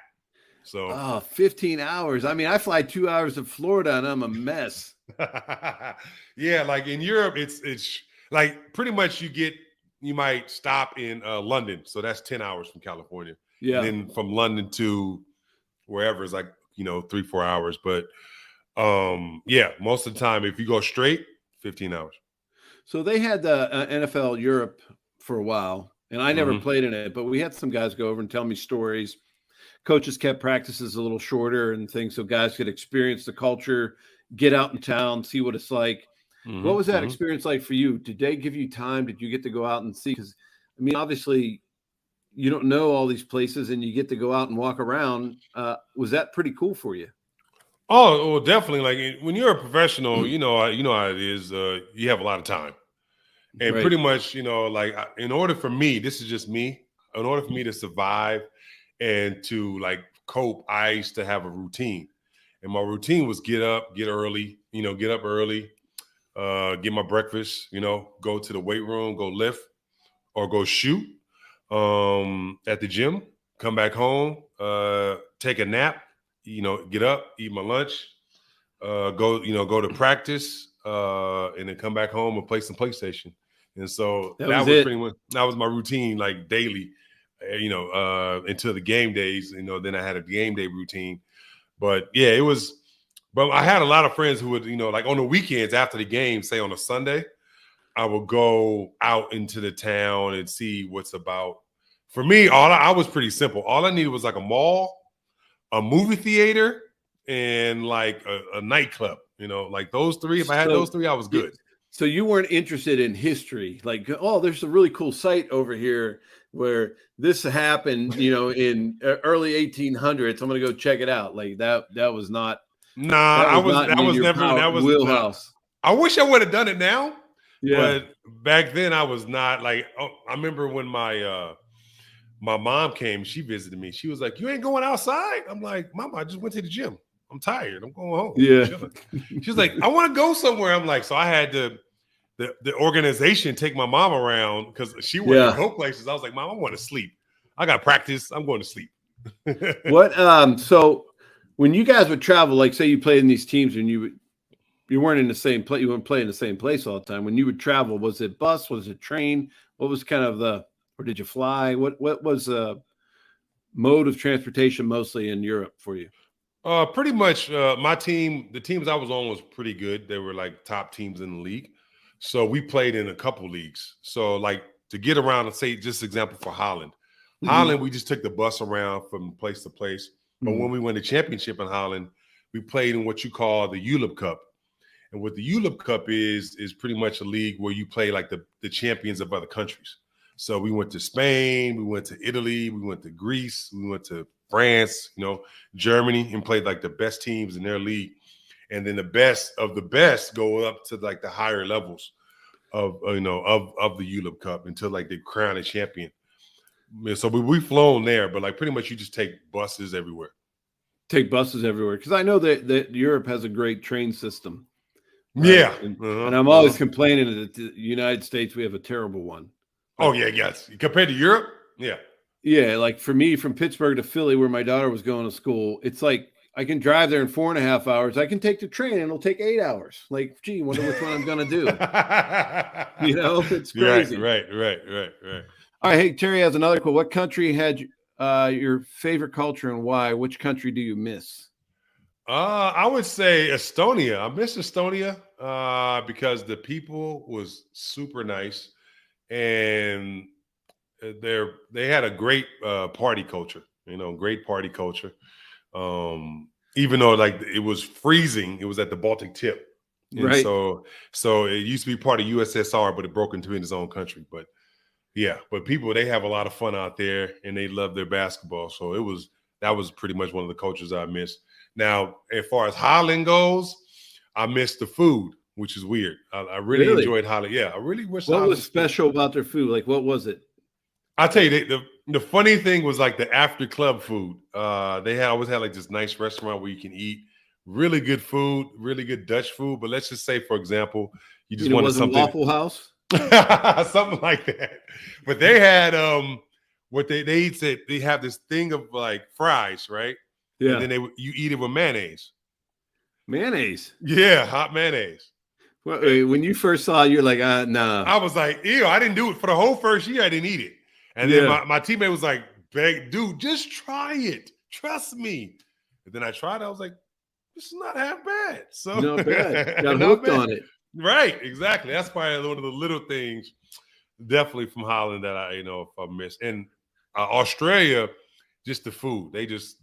So
15 hours. I mean, I fly 2 hours to Florida and I'm a mess.
Yeah, like in Europe, it's like pretty much you might stop in London, so that's 10 hours from California.
Yeah.
And then from London to wherever is like 3-4 hours. But most of the time, if you go straight, 15 hours.
So they had the NFL Europe for a while, and I never played in it, but we had some guys go over and tell me stories. Coaches kept practices a little shorter and things so guys could experience the culture, get out in town, see what it's like. What was that experience like for you? Did they give you time? Did you get to go out and see? Because, I mean, obviously, you don't know all these places and you get to go out and walk around. Was that pretty cool for you?
Oh, well, definitely. Like when you're a professional, you know how it is. You have a lot of time. And pretty much, like in order for me, this is just me, in order for me to survive and to like cope, I used to have a routine. And my routine was get up early, get my breakfast, go to the weight room, go lift or go shoot at the gym, come back home, take a nap, get up, eat my lunch, go to practice, and then come back home and play some PlayStation. And so that was pretty much, that was my routine, like daily, until the game days, then I had a game day routine. But yeah, but I had a lot of friends who would, like on the weekends after the game, say on a Sunday, I would go out into the town and see what's about. For me, I was pretty simple. All I needed was like a mall, a movie theater, and like a nightclub, like those three. If I had those three, I was good.
So you weren't interested in history, like, oh, there's a really cool site over here where this happened, in early 1800s. I'm going to go check it out. Like that was not.
Nah, that was never
wheelhouse.
I wish I would have done it now.
Yeah.
But back then I was not like, I remember when my mom came, she visited me. She was like, "You ain't going outside?" I'm like, "Mama, I just went to the gym. I'm tired. I'm going home."
Yeah.
She's like, "I want to go somewhere." I'm like, so I had to the organization take my mom around because she wanted to go places. I was like, "Mom, I want to sleep. I got practice. I'm going to sleep."
What so when you guys would travel, like say you played in these teams and you you weren't in the same place. You wouldn't play in the same place all the time. When you would travel, was it bus? Was it train? What was kind of or did you fly? What was mode of transportation mostly in Europe for you?
Pretty much my team, the teams I was on was pretty good. They were like top teams in the league. So we played in a couple leagues. So like to get around, let's say just example for Holland. Mm-hmm. Holland, we just took the bus around from place to place. But when we won the championship in Holland, we played in what you call the ULIP Cup. And what the ULIP Cup is pretty much a league where you play like the champions of other countries. So we went to Spain, we went to Italy, we went to Greece, we went to France, Germany, and played like the best teams in their league. And then the best of the best go up to like the higher levels of the ULIP Cup until like they crown a champion. So we've flown there, but like pretty much you just take buses everywhere.
Take buses everywhere. Because I know that Europe has a great train system.
Right? Yeah.
And I'm always complaining that the United States, we have a terrible one.
Oh, yeah, yes. Compared to Europe? Yeah.
Yeah, like for me, from Pittsburgh to Philly, where my daughter was going to school, it's like I can drive there in 4.5 hours. I can take the train and it'll take 8 hours. Like, gee, wonder which one I'm going to do. It's crazy.
Right.
All right, hey, Terry has another quote. What country had your favorite culture and why? Which country do you miss?
I would say Estonia. I miss Estonia because the people was super nice and they had a great party culture. Great party culture. Even though like it was freezing, it was at the Baltic tip. And
right.
So it used to be part of USSR, but it broke into its own country. But yeah, but people, they have a lot of fun out there and they love their basketball. So that was pretty much one of the cultures I missed. Now, as far as Holland goes, I missed the food, which is weird. I really enjoyed Holland. Yeah, I really wish.
What was special about their food? Like, what was it?
I'll tell you, the funny thing was like the after club food. They always had like this nice restaurant where you can eat really good food, really good Dutch food. But let's just say, for example, you just wanted something.
Waffle House?
Something like that. But they had what they said they have this thing of like fries, right?
Yeah.
And then you eat it with mayonnaise.
Mayonnaise?
Yeah, hot mayonnaise.
Well, when you first saw it, you're like, nah.
I was like, ew, I didn't do it for the whole first year. I didn't eat it. And then my teammate was like, dude, just try it. Trust me. And then I tried it. I was like, this is not half bad. So
not bad. Got hooked on it.
Right, exactly. That's probably one of the little things, definitely from Holland that I miss. And Australia, just the food. They just,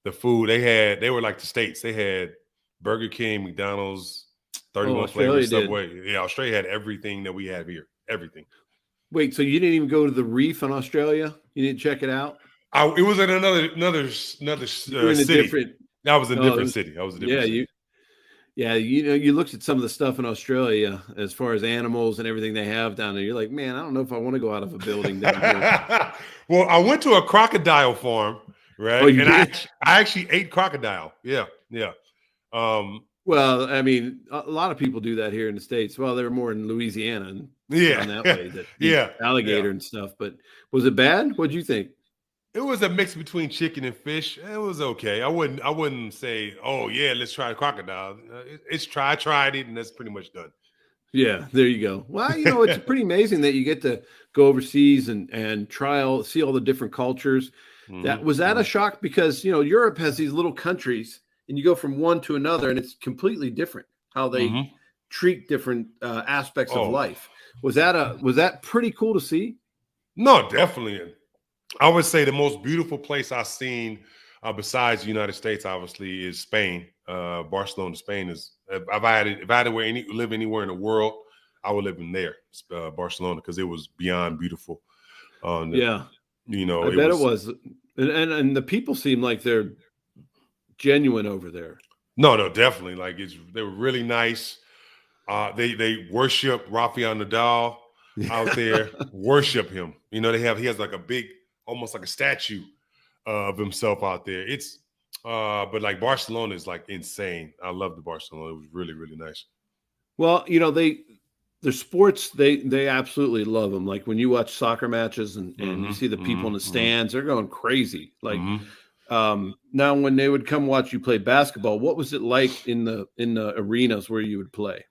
the food they were like the States. They had Burger King, McDonald's, 31 flavors, Subway. Yeah, Australia had everything that we have here. Everything.
Wait, so you didn't even go to the Reef in Australia? You didn't check it out?
It was in another city. That was a different city. I was a different city.
You looked at some of the stuff in Australia as far as animals and everything they have down there. You're like, man, I don't know if I want to go out of a building down here.
Well, I went to a crocodile farm, right?
Oh,
and I actually ate crocodile. Yeah.
Well, I mean, a lot of people do that here in the States. Well, they're more in Louisiana and down that way. Alligator and stuff. But was it bad? What'd you think?
It was a mix between chicken and fish. It was okay. I wouldn't say, oh yeah, let's try crocodile. I tried it, and that's pretty much done.
Yeah, there you go. Well, it's pretty amazing that you get to go overseas and see all the different cultures. Mm-hmm. Was that a shock? Because Europe has these little countries, and you go from one to another, and it's completely different how they treat different aspects of life. Was that pretty cool to see?
No, definitely. I would say the most beautiful place I've seen, besides the United States, obviously, is Spain. Barcelona, Spain is. If I had to live anywhere in the world, I would live in there, Barcelona, because it was beyond beautiful.
I bet it was, and the people seem like they're genuine over there.
No, definitely. Like they were really nice. They worship Rafael Nadal out there. Worship him. He has like a big, almost like a statue of himself out there. It's but like Barcelona is like insane. I love the Barcelona. It was really, really nice.
Well, their sports, they absolutely love them. Like when you watch soccer matches and you see the people in the stands, they're going crazy. Like Now, when they would come watch you play basketball, what was it like in the arenas where you would play?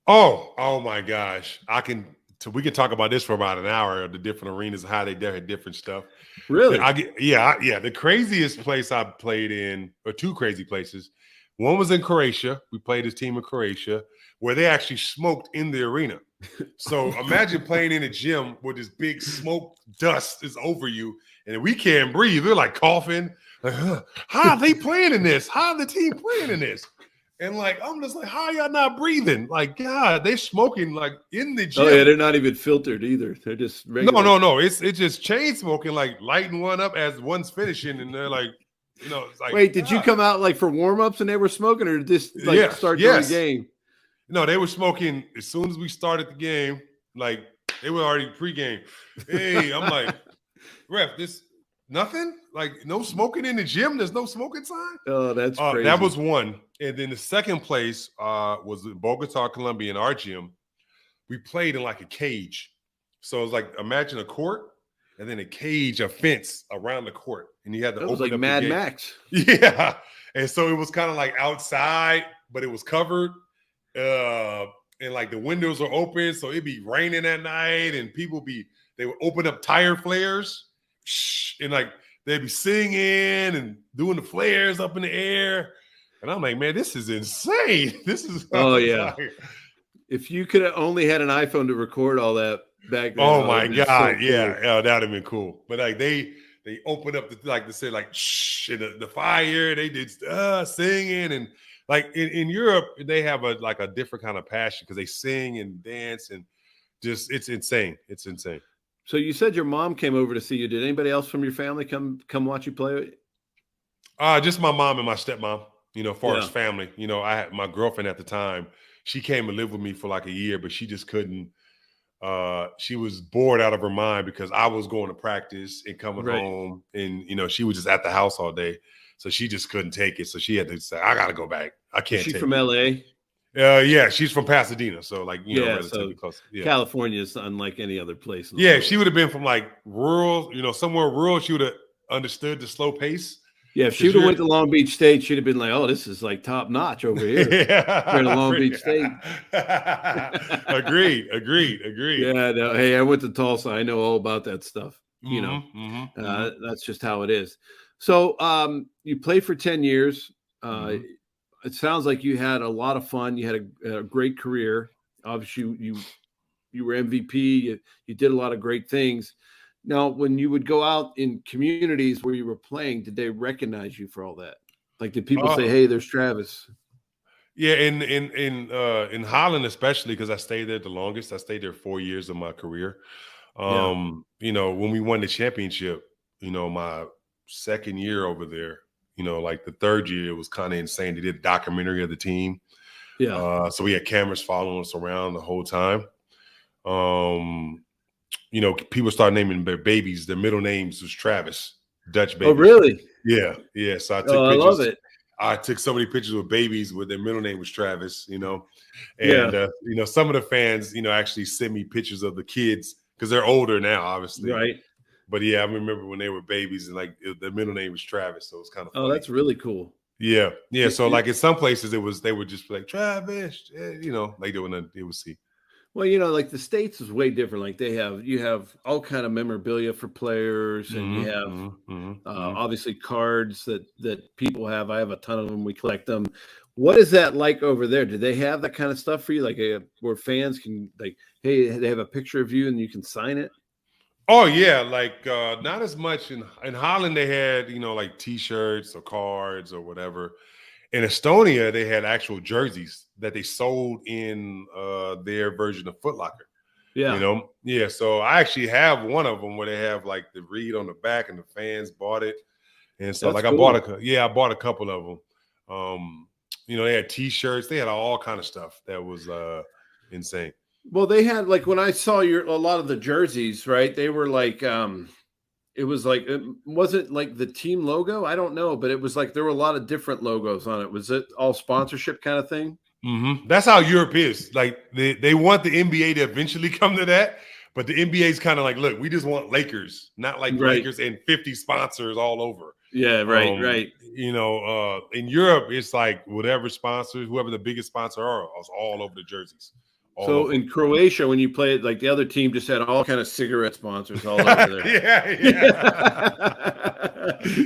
Oh my gosh. We could talk about this for about an hour, the different arenas, how they had different stuff.
Really?
Yeah. The craziest place I played in, or two crazy places. One was in Croatia. We played this team in Croatia where they actually smoked in the arena. So imagine playing in a gym where this big smoke dust is over you and we can't breathe. They're like coughing. Like, how are they playing in this? How are the team playing in this? And like, I'm just like, how are y'all not breathing? Like, God, they're smoking like in the gym.
Oh, yeah, they're not even filtered either. They're just regular.
No. It's just chain smoking, like lighting one up as one's finishing, and they're like, it's like.
Wait, did you come out like for warm-ups and they were smoking, or did this start during the game?
No, they were smoking as soon as we started the game. Like they were already pregame. Hey, I'm like, ref, this nothing? Like no smoking in the gym? There's no smoking sign?
Oh, that's crazy.
That was one. And then the second place was in Bogota, Colombia, in our gym. We played in like a cage. So it was like, imagine a court and then a cage, a fence around the court. And you had to open
like
up
Mad Max.
Yeah. And so it was kind of like outside, but it was covered. And like the windows are open. So it'd be raining at night and they would open up tire flares. And like they'd be singing and doing the flares up in the air. And I'm like, man, this is insane. This is
yeah. If you could have only had an iPhone to record all that back then.
Oh my God. So cool. Yeah, that'd have been cool. But like they opened up the fire, they did singing, and like in Europe, they have a different kind of passion because they sing and dance and just it's insane. It's insane.
So you said your mom came over to see you. Did anybody else from your family come watch you play?
Just my mom and my stepmom. Far as family, I had my girlfriend at the time. She came and lived with me for like a year, but she just couldn't. She was bored out of her mind because I was going to practice and coming home, and she was just at the house all day, so she just couldn't take it. So she had to say, "I got to go back. I can't."
Is she from LA?
Yeah, she's from Pasadena, so like
relatively close. Yeah. California is unlike any other place.
Yeah, she would have been from like rural, somewhere rural. She would have understood the slow pace.
Yeah, if she would have went to Long Beach State, she'd have been like, "Oh, this is like top notch over here." We're in Long Beach State.
Agreed.
Yeah, no, hey, I went to Tulsa. I know all about that stuff. That's just how it is. So, you played for 10 years. It sounds like you had a lot of fun. You had a great career. Obviously, you were MVP. You did a lot of great things. Now, when you would go out in communities where you were playing, did they recognize you for all that? Like, did people say, "Hey, there's Travis"?
Yeah, in Holland, especially because I stayed there the longest. I stayed there 4 years of my career. When we won the championship, my second year over there, like the third year, it was kind of insane. They did a documentary of the team. Yeah. So we had cameras following us around the whole time. People started naming their babies. Their middle names was Travis, Dutch babies.
Oh, really?
Yeah. So I took pictures.
I love it.
I took so many pictures with babies with their middle name was Travis, and some of the fans, actually sent me pictures of the kids because they're older now, obviously.
Right.
But yeah, I remember when they were babies and like their middle name was Travis. So it was kind of funny.
Oh, that's really cool.
Yeah. So like in some places they would just be like Travis, like they would see.
Well, like the States is way different. Like you have all kind of memorabilia for players, and you have obviously cards that people have. I have a ton of them. We collect them. What is that like over there? Do they have that kind of stuff for you? Like where fans can like, hey, they have a picture of you and you can sign it?
Oh yeah, like not as much in Holland. They had like T-shirts or cards or whatever. In Estonia, they had actual jerseys that they sold in their version of Foot Locker. Yeah. So I actually have one of them where they have like the read on the back, and the fans bought it. And so
that's
like
cool.
I bought a couple of them. They had T-shirts, they had all kind of stuff that was insane.
Well, they had like when I saw a lot of the jerseys, right? They were like it wasn't like the team logo. I don't know, but it was like there were a lot of different logos on it. Was it all sponsorship kind of thing?
Mm-hmm. That's how Europe is. Like they want the NBA to eventually come to that, But the NBA is kind of like, look, we just want Lakers, not like Lakers and 50 sponsors all over.
Yeah, right.
You know, in Europe, it's like whatever sponsors, whoever the biggest sponsor are, is all over the jerseys.
So in Croatia, when you played, like the other team just had all kind of cigarette sponsors all over there.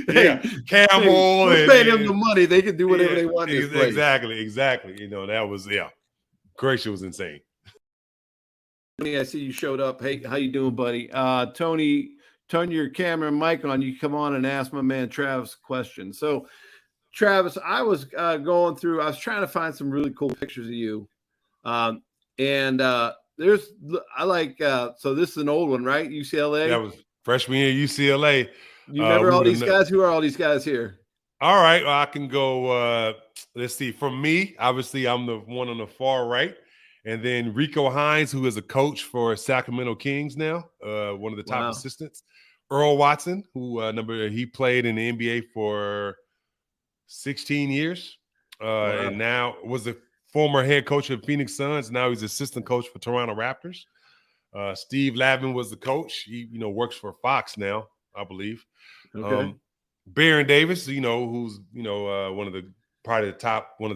Yeah, Camel.
Hey, pay them the money; they can do whatever they want.
Exactly. You know, that was Croatia was insane.
I see you showed up. Hey, how you doing, buddy? Tony, turn your camera and mic on. You come on and ask my man Travis a question. So, Travis, I was going through. I was trying to find some really cool pictures of you. So this is an old one, right? UCLA.
That was freshman year UCLA.
You remember all these guys? Who are all these guys here?
All right, well, I can go. Let's see. For me, obviously, I'm the one on the far right, and then Rico Hines, who is a coach for Sacramento Kings now, one of the top assistants. Earl Watson, who he played in the NBA for 16 years, and now was a former head coach of Phoenix Suns. Now he's assistant coach for Toronto Raptors. Steve Lavin was the coach. He, works for Fox now, I believe.
Okay.
Baron Davis, who's one of the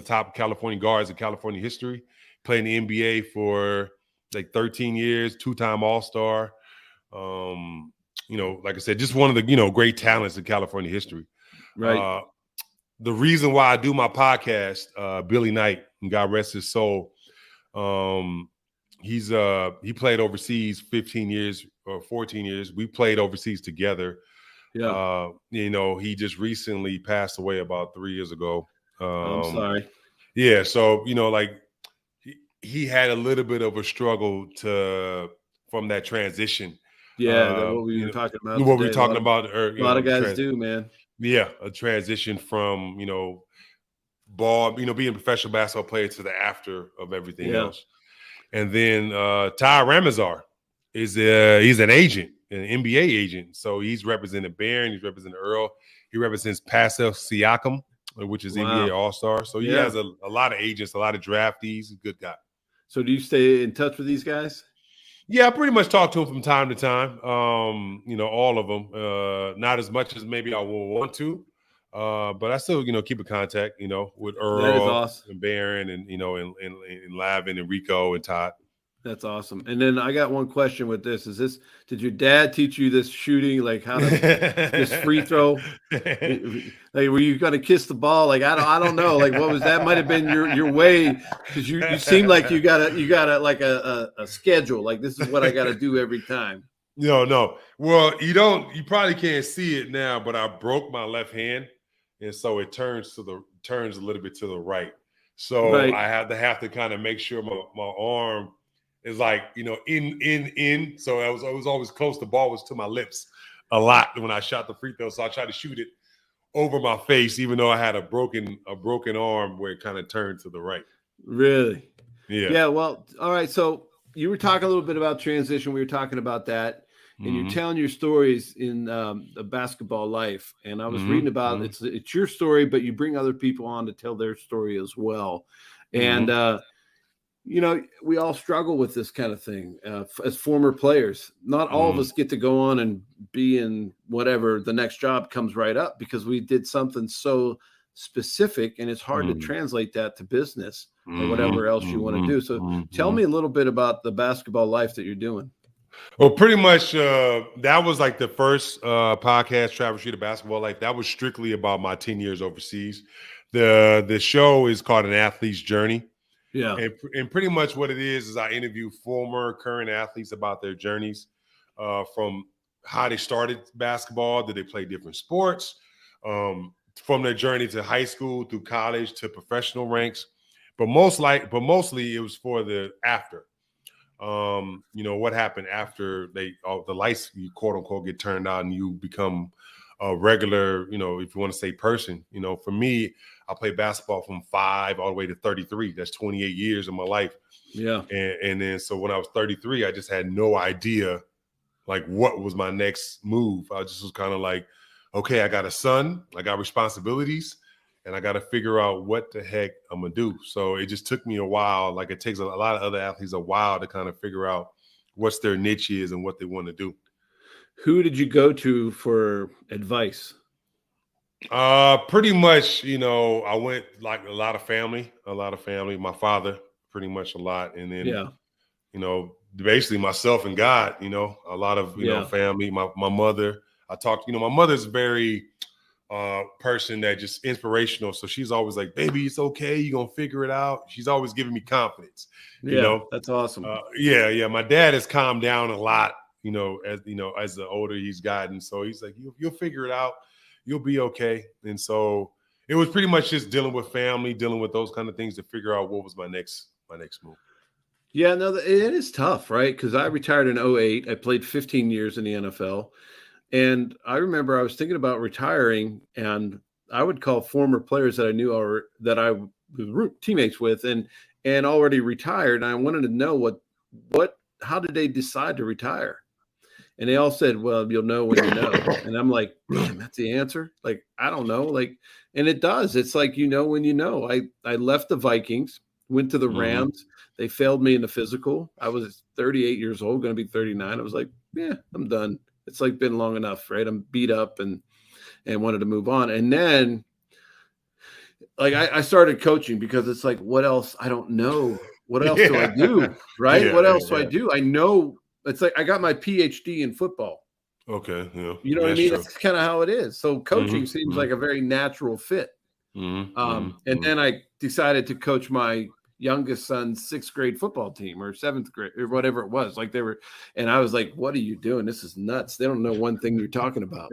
top California guards in California history. Played in the NBA for like 13 years, 2-time All-Star. Like I said, just one of the great talents in California history.
Right.
The reason why I do my podcast, Billy Knight, and God rest his soul, he played overseas 15 years or 14 years. We played overseas together.
Yeah.
He just recently passed away about 3 years ago.
I'm sorry.
Yeah. So, he had a little bit of a struggle from that transition.
Yeah. What we were talking about.
What we were talking about.
A lot of guys do, man.
Yeah. A transition from, ball, being a professional basketball player to the after of everything else. And then Ty Ramazar he's an agent, an NBA agent. So he's represented Barron, he's represented Earl, he represents Pascal Siakam, which is NBA All-Star. So he has a lot of agents, a lot of draftees. He's a good guy.
So do you stay in touch with these guys?
Yeah, I pretty much talk to them from time to time. All of them. Not as much as maybe I would want to. But I still, keep in contact, with Earl and Barron and, and Lavin and Rico and Todd.
That's awesome. And then I got one question with this. Did your dad teach you this shooting, like how to this free throw? Like, were you going to kiss the ball? Like, I don't know. Like, what was that? Might've been your way. Cause you seem like you got like a schedule. Like, this is what I got to do every time.
No. Well, you probably can't see it now, but I broke my left hand. And so it turns a little bit to the right. So I have to kind of make sure my arm is like, in. So I was always close. The ball was to my lips a lot when I shot the free throw. So I tried to shoot it over my face, even though I had a broken arm where it kind of turned to the right.
Really?
Yeah.
Yeah. Well, all right. So you were talking a little bit about transition. We were talking about that. And you're telling your stories in the basketball life. And I was reading about it's your story, but you bring other people on to tell their story as well. And, we all struggle with this kind of thing as former players. Not all of us get to go on and be in whatever the next job comes right up because we did something so specific and it's hard to translate that to business or whatever else you want to do. So tell me a little bit about the basketball life that you're doing.
Well, pretty much that was like the first podcast, Travis Frerotte Basketball Life. That was strictly about my 10 years overseas. The show is called An Athlete's Journey.
Yeah.
And pretty much what it is I interview current athletes about their journeys from how they started basketball, did they play different sports, from their journey to high school through college to professional ranks. But mostly it was for the after. What happened after the lights, you quote unquote, get turned out and you become a regular, if you want to say person. For me, I played basketball from 5 all the way to 33. That's 28 years of my life.
Yeah.
And then so when I was 33, I just had no idea like what was my next move. I just was kind of like, okay, I got a son, I got responsibilities, and I got to figure out what the heck I'm going to do. So it just took me a while. Like it takes a lot of other athletes a while to kind of figure out what's their niche is and what they want to do.
Who did you go to for advice?
Pretty much, I went like a lot of family, my father pretty much a lot. And then, basically myself and God, a lot of, family, my mother, I talked, my mother's very person that just inspirational. So she's always like, baby, it's okay. You're going to figure it out. She's always giving me confidence.
That's awesome.
My dad has calmed down a lot, as the older he's gotten. So he's like, you'll figure it out. You'll be okay. And so it was pretty much just dealing with family, dealing with those kind of things to figure out what was my next move.
Yeah, no, it is tough, right? Because I retired in 2008. I played 15 years in the NFL. And I remember I was thinking about retiring, and I would call former players that I knew or that I was teammates with and already retired. And I wanted to know how did they decide to retire? And they all said, well, you'll know when you know. And I'm like, damn, that's the answer. Like, I don't know. Like, and it does. It's like, when you know. I left the Vikings, went to the Rams. They failed me in the physical. I was 38 years old, going to be 39. I was like, yeah, I'm done. It's like been long enough, right? I'm beat up and wanted to move on. And then like I started coaching because it's like, what else? I don't know. What else do I do? Right? What else do I do? I know. It's like I got my PhD in football.
Okay. Yeah.
You know what I mean? That's kind of how it is. So coaching seems like a very natural fit. And then I decided to coach my youngest son's 6th grade football team or 7th grade or whatever it was. Like and I was like, what are you doing? This is nuts. They don't know one thing you're talking about.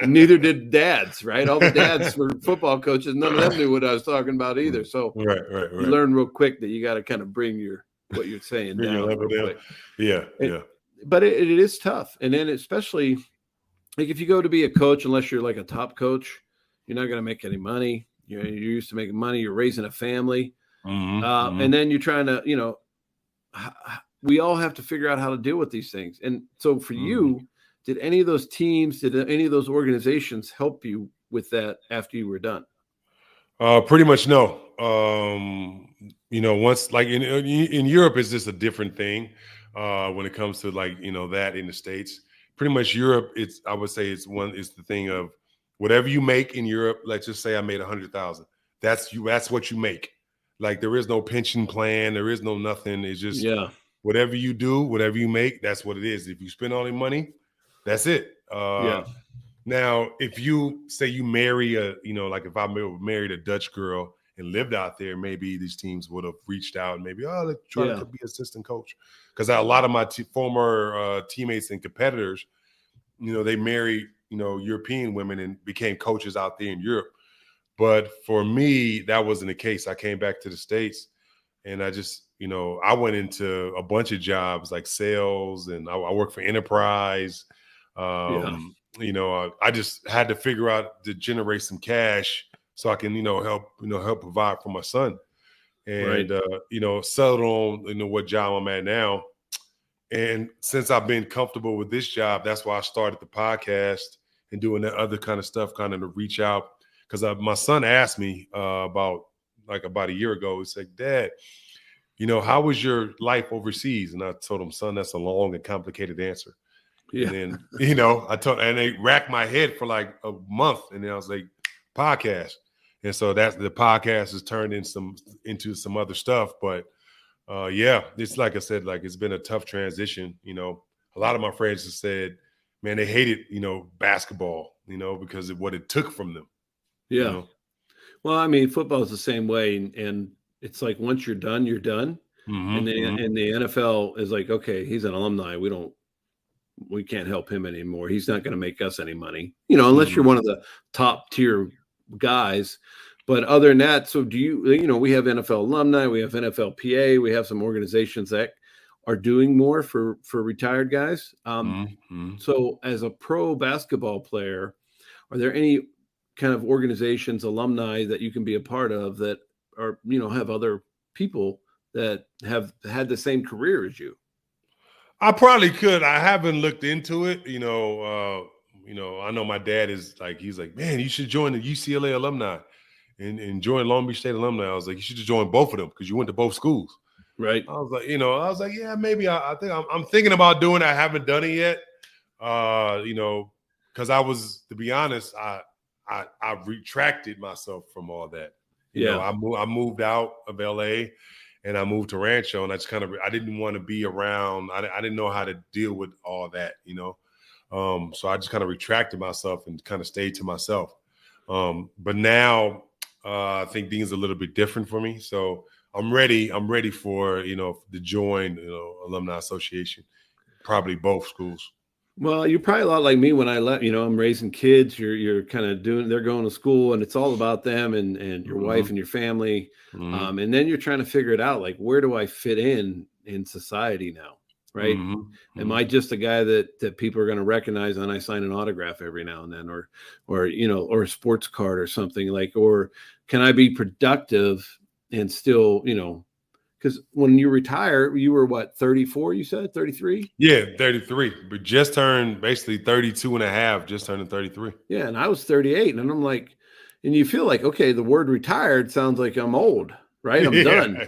Neither did dads, right? All the dads were football coaches. None of them knew what I was talking about either. So
right.
You learn real quick that you got to kind of bring what you're saying down.
Yeah.
But it is tough. And then especially like if you go to be a coach, unless you're like a top coach, you're not going to make any money. You're used to making money. You're raising a family. And then you're trying to, we all have to figure out how to deal with these things. And so for you, did any of those teams, did any of those organizations help you with that after you were done?
Pretty much no. Once like in Europe, it's just a different thing when it comes to like, that in the States. Pretty much Europe, I would say it's the thing of whatever you make in Europe. Let's just say I made 100,000. That's what you make. Like there is no pension plan, there is no nothing. It's just whatever you do, whatever you make, that's what it is. If you spend all your money, that's it. Now, if you say you marry like if I married a Dutch girl and lived out there, maybe these teams would have reached out and maybe, let's try to be assistant coach. Because a lot of my former teammates and competitors, they married, European women and became coaches out there in Europe. But for me, that wasn't the case. I came back to the States and I just, I went into a bunch of jobs like sales and I worked for Enterprise. I just had to figure out to generate some cash so I can, help provide for my son and, settle on, what job I'm at now. And since I've been comfortable with this job, that's why I started the podcast and doing that other kind of stuff, kind of to reach out. Because my son asked me about a year ago, he said, Dad, how was your life overseas? And I told him, son, that's a long and complicated answer. Yeah. And then, and they racked my head for like a month. And then I was like, podcast. And so that's the podcast has turned into some other stuff. But it's like I said, like it's been a tough transition. A lot of my friends have said, man, they hated, basketball, because of what it took from them.
Yeah. Well, I mean, football is the same way. And it's like, once you're done, you're done. And the NFL is like, okay, he's an alumni. We can't help him anymore. He's not going to make us any money, unless you're one of the top tier guys. But other than that, so do you, we have NFL alumni, we have NFLPA, we have some organizations that are doing more for retired guys. So as a pro basketball player, are there any kind of organizations, alumni that you can be a part of that are, have other people that have had the same career as you?
I probably could. I haven't looked into it. I know my dad is like, he's like, man, you should join the UCLA alumni and join Long Beach State alumni. I was like, you should just join both of them because you went to both schools.
Right.
I was like, yeah, maybe I think I'm thinking about doing it. I haven't done it yet. Because to be honest, I retracted myself from all that. I moved out of LA and I moved to Rancho, and I didn't want to be around. I didn't know how to deal with all that, so I just kind of retracted myself and kind of stayed to myself. But now I think things are a little bit different for me. So I'm ready for, to join, Alumni Association, probably both schools.
Well, you're probably a lot like me when I left. I'm raising kids. You're kind of they're going to school, and it's all about them and your wife and your family.
Mm-hmm.
And then you're trying to figure it out, like, where do I fit in society now, right?
Mm-hmm.
Am I just a guy that people are going to recognize when I sign an autograph every now and then, or a sports card or something, like, or can I be productive and still, because when you retire, you were what, 34, you said? 33?
Yeah, 33. But just turned basically 32 and a half, just turning 33.
Yeah, and I was 38. And I'm like, and you feel like, okay, the word retired sounds like I'm old, right? I'm done.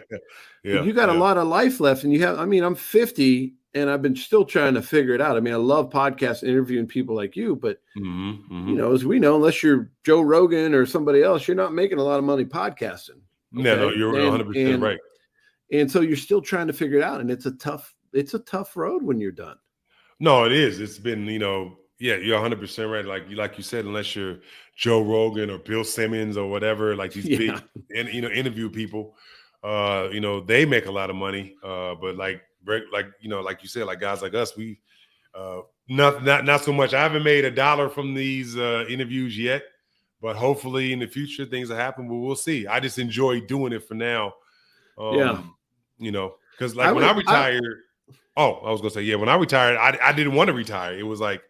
Yeah.
You got a lot of life left. And I'm 50 and I've been still trying to figure it out. I mean, I love podcasts, interviewing people like you, but, as we know, unless you're Joe Rogan or somebody else, you're not making a lot of money podcasting. Okay?
No, you're 100% right.
And so you're still trying to figure it out. And it's a tough road when you're done.
No, it is. It's been, you're 100% right. Like you said, unless you're Joe Rogan or Bill Simmons or whatever, like these big, interview people, they make a lot of money. But like you said, like guys like us, we, not so much. I haven't made $1 from these interviews yet, but hopefully in the future things will happen. But we'll see. I just enjoy doing it for now. Because when I retired, I was gonna say, when I retired, I didn't want to retire. It was like,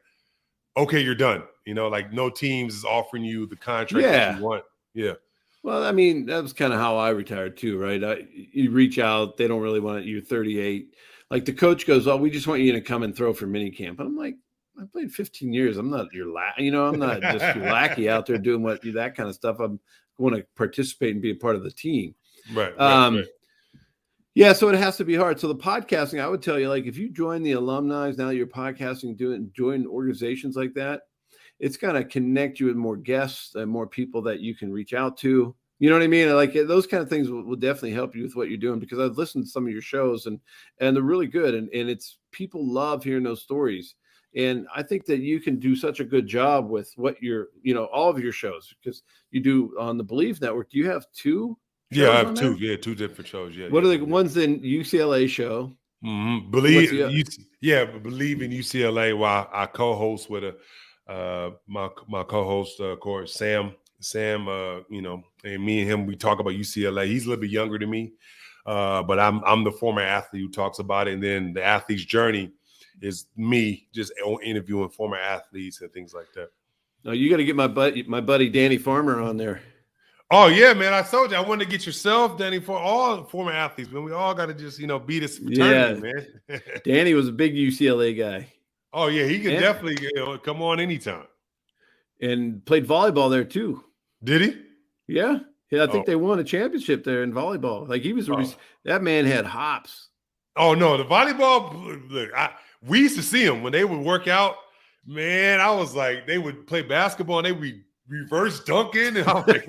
okay, you're done. Like no teams is offering you the contract that you want. Yeah.
Well, I mean, that was kind of how I retired too, right? You reach out, they don't really want it. You're 38. Like the coach goes, "Oh, we just want you to come and throw for mini camp." And I'm like, I played 15 years. I'm not your I'm not just your lackey out there doing that kind of stuff. I want to participate and be a part of the team.
Right.
Yeah, so it has to be hard. So the podcasting, I would tell you, like, if you join the alumni, now that you're podcasting, join organizations like that, it's going to connect you with more guests and more people that you can reach out to. You know what I mean? Like those kind of things will definitely help you with what you're doing, because I've listened to some of your shows and they're really good. And it's, people love hearing those stories. And I think that you can do such a good job with what you're, all of your shows, because you do on the Believe Network. Do you have two?
Yeah, I have two. Yeah, two different shows. Yeah.
What are the ones in UCLA show?
Mm-hmm. Believe in UCLA. While I co-host with my co-host, of course, Sam. And me and him, we talk about UCLA. He's a little bit younger than me, but I'm the former athlete who talks about it. And then the athlete's journey is me just interviewing former athletes and things like that.
No, you got to get my buddy Danny Farmer on there.
Oh yeah, man! I told you I wanted to get yourself, Danny, for all former athletes. Man, we all got to just be this fraternity, man.
Danny was a big UCLA guy.
Oh yeah, he could definitely come on anytime.
And played volleyball there too.
Did he?
Yeah. I think they won a championship there in volleyball. Like he was, that man had hops.
Oh no, the volleyball. Look, we used to see him when they would work out. Man, I was like, they would play basketball and they would be reverse dunking, and I'm like,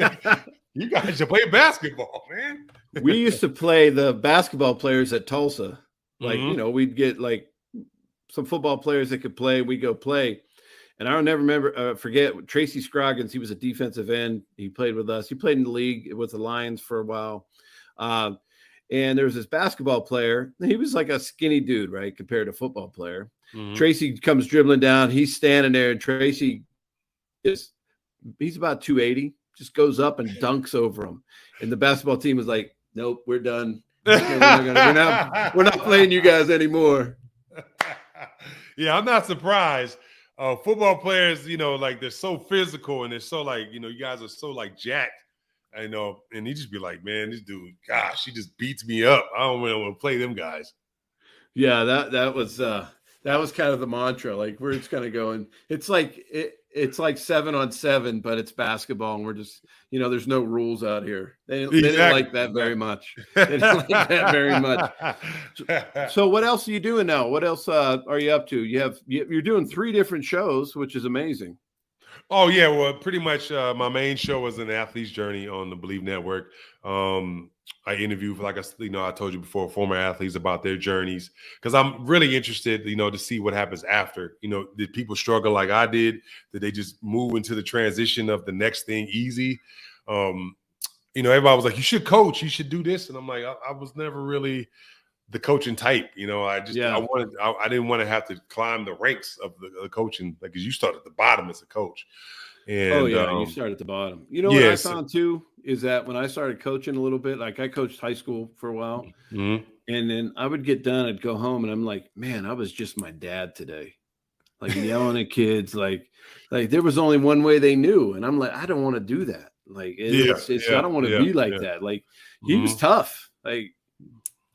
you guys should play basketball, man.
We used to play the basketball players at Tulsa. Like, we'd get like some football players that could play. We go play. And I'll forget Tracy Scroggins. He was a defensive end. He played with us. He played in the league with the Lions for a while. And there was this basketball player. He was like a skinny dude, right, compared to a football player. Tracy comes dribbling down. He's standing there, and Tracy he's about 280, just goes up and dunks over him. And the basketball team was like, nope, we're done. We're not playing you guys anymore.
Yeah, I'm not surprised. Football players, like they're so physical and they're so like, you guys are so like jacked, and he just be like, man, this dude, gosh, he just beats me up. I don't really want to play them guys.
Yeah, that That was kind of the mantra, like we're just kind of going. It's like 7-on-7, but it's basketball, and we're just, there's no rules out here. They didn't like that very much. They didn't like that very much. So what else are you doing now? What else are you up to? You're doing 3 different shows, which is amazing.
Oh yeah, well, pretty much my main show was an athlete's journey on the Believe Network. I interview, like I told you before, former athletes about their journeys, because I'm really interested, to see what happens after. Did people struggle like I did? Did they just move into the transition of the next thing easy? Everybody was like, you should coach, you should do this, and I'm like, I was never really the coaching type. I didn't want to have to climb the ranks of the coaching, because you start at the bottom as a coach. And,
you start at the bottom. What I found too is that when I started coaching a little bit, like I coached high school for a while, and then I would get done, I'd go home, and I'm like, man, I was just my dad today, like yelling at kids, like there was only one way they knew, and I'm like, I don't want to do that. Like I don't want to be like that. Like he was tough, like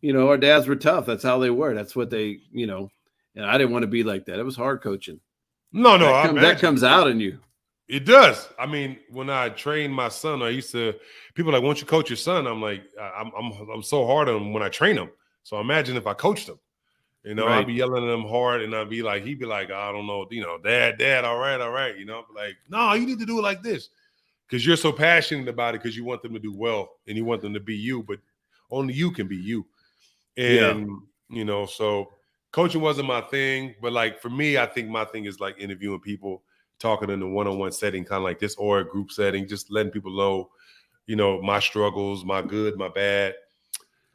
our dads were tough. That's how they were. That's what they, and I didn't want to be like that. It was hard coaching.
No,
that comes out in you.
It does. I mean, when I trained my son, people are like, won't you coach your son? I'm like, I'm so hard on him when I train him. So imagine if I coached him, right. I'd be yelling at him hard, and he'd be like, I don't know, dad, all right. Like, no, you need to do it like this. Because you're so passionate about it, because you want them to do well and you want them to be you, but only you can be you. And, so coaching wasn't my thing, but like for me, I think my thing is like interviewing people, talking in a one-on-one setting, kind of like this, or a group setting, just letting people know, my struggles, my good, my bad.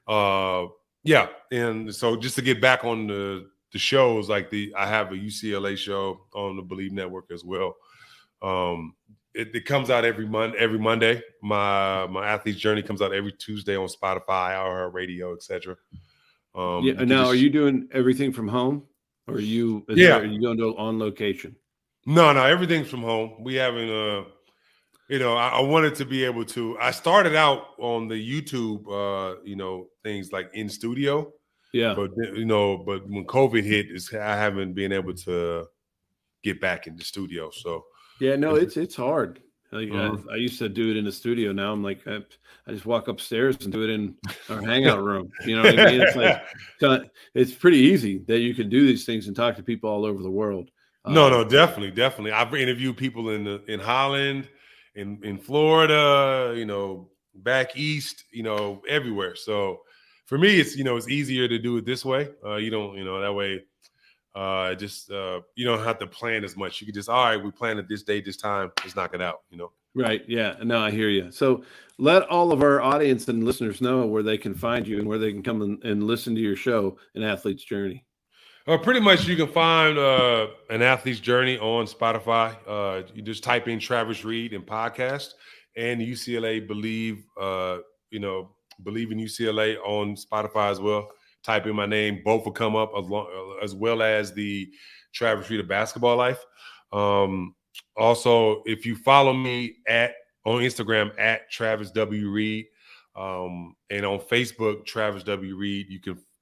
And so just to get back on the shows, like I have a UCLA show on the Believe Network as well. It comes out every Monday. My athlete's journey comes out every Tuesday on Spotify, iHeartRadio, etc.
Now, are you doing everything from home, or are you going to on location?
No, everything's from home. We haven't, I wanted to be able to. I started out on the YouTube, things like in studio. Yeah. But when COVID hit, I haven't been able to get back in the studio. So.
Yeah, no, it's hard. Like, I used to do it in the studio. Now I'm like, I just walk upstairs and do it in our hangout room. You know what I mean? It's like, it's pretty easy that you can do these things and talk to people all over the world.
No, definitely. I've interviewed people in Holland, in Florida, back east, everywhere. So for me, it's it's easier to do it this way. You don't, that way. You don't have to plan as much. You can just, all right, we plan it this day, this time. Let's knock it out.
Right. Yeah. No, I hear you. So let all of our audience and listeners know where they can find you and where they can come and listen to your show, An Athlete's Journey.
Pretty much you can find An Athlete's Journey on Spotify. You just type in Travis Reed and podcast, and UCLA Believe, Believe in UCLA on Spotify as well. Type in my name, both will come up, as well as the Travis Reed of Basketball Life. Also, if you follow me on Instagram at Travis W. Reed, and on Facebook, Travis W. Reed,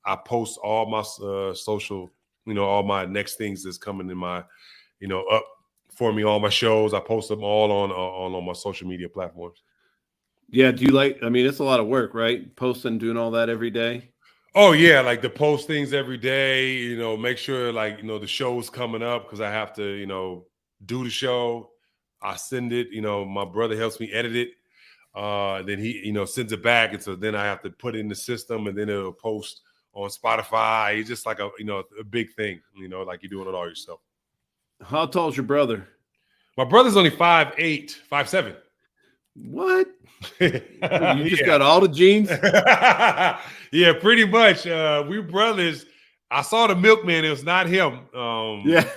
I post all my social, all my next things that's coming in my, up for me, all my shows. I post them all on my social media platforms.
Yeah. Do you it's a lot of work, right? Posting, doing all that every day.
Oh yeah, like to post things every day, make sure the show's coming up, because I have to, do the show. I send it, my brother helps me edit it. Then he, sends it back. And so then I have to put it in the system, and then it'll post on Spotify. It's just like a big thing, like you're doing it all yourself.
How tall is your brother?
My brother's only 5'8", 5'7".
What? You just got all the genes?
Yeah, pretty much. We brothers. I saw the milkman. It was not him. Yeah.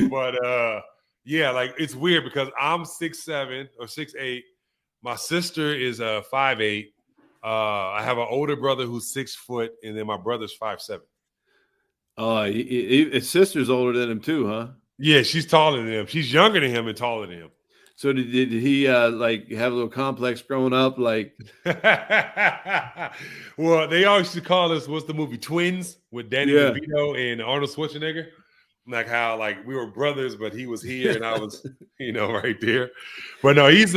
But like it's weird because I'm 6'7" or 6'8". My sister is 5'8". I have an older brother who's 6 foot, and then my brother's 5'7".
His sister's older than him too, huh?
Yeah, she's taller than him. She's younger than him and taller than him.
So did he like have a little complex growing up? Like,
well, they always used to call us, what's the movie, Twins with Danny DeVito and Arnold Schwarzenegger? Like how like we were brothers, but he was here and I was, right there. But no, he's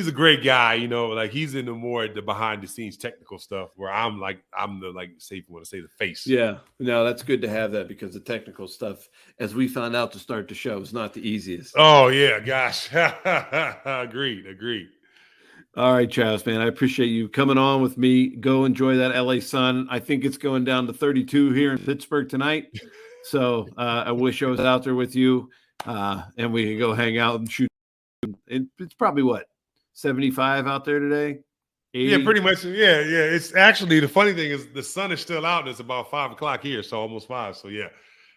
a great guy, like he's in the behind the scenes technical stuff where I'm the like, say if you want to say the face.
Yeah, no, that's good to have that because the technical stuff, as we found out to start the show, is not the easiest.
Oh yeah, gosh. Agreed.
All right, Travis, man, I appreciate you coming on with me. Go enjoy that LA sun. I think it's going down to 32 here in Pittsburgh tonight. So I wish I was out there with you and we could go hang out and shoot. It's probably what? 75 out there today? 80?
Yeah, pretty much. Yeah. It's actually, the funny thing is the sun is still out and it's about 5 o'clock here, so almost 5. So yeah,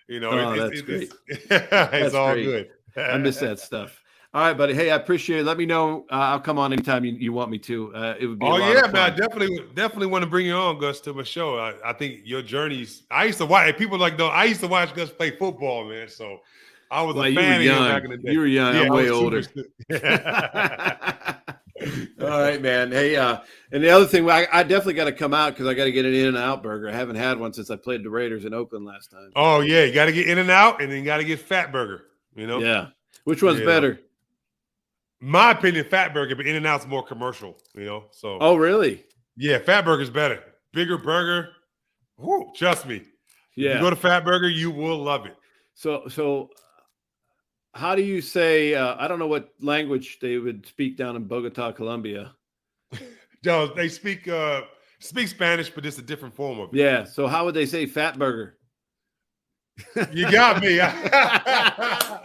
that's great.
It's all
great.
good.
I miss that stuff. All right, buddy. Hey, I appreciate it. Let me know. I'll come on anytime you want me to. It would be. Oh yeah, man.
I definitely want to bring you on, Gus, to my show. I think your journeys. I used to watch. People I used to watch Gus play football, man. So I was a fan of him back in the day.
You were young. I'm way older. All right, man. Hey, and the other thing, I definitely got to come out because I got to get an In-N-Out burger. I haven't had one since I played the Raiders in Oakland last time.
Oh yeah, you got to get In-N-Out, and then you got to get Fat Burger.
Yeah. Which one's better?
My opinion, Fat Burger, but In-N-Out's more commercial. So.
Oh really?
Yeah, Fat Burger's better. Bigger burger. Woo, trust me.
Yeah.
If you go to Fat Burger, you will love it.
So. How do you say, I don't know what language they would speak down in Bogota, Colombia.
No, they speak Spanish, but it's a different form of it.
Yeah. So how would they say fat burger?
You got me. I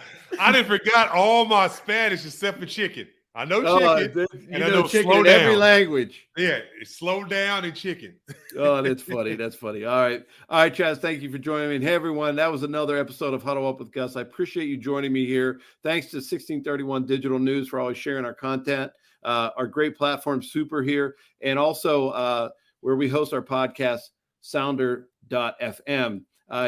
done forgot all my Spanish except for chicken. I know chicken.
And I know chicken in every language.
Yeah, it's slow down and chicken.
Oh, that's funny. That's funny. All right, Chaz, thank you for joining me. And hey, everyone, that was another episode of Huddle Up with Gus. I appreciate you joining me here. Thanks to 1631 Digital News for always sharing our content, our great platform, Super here, and also where we host our podcast, Sounder.fm.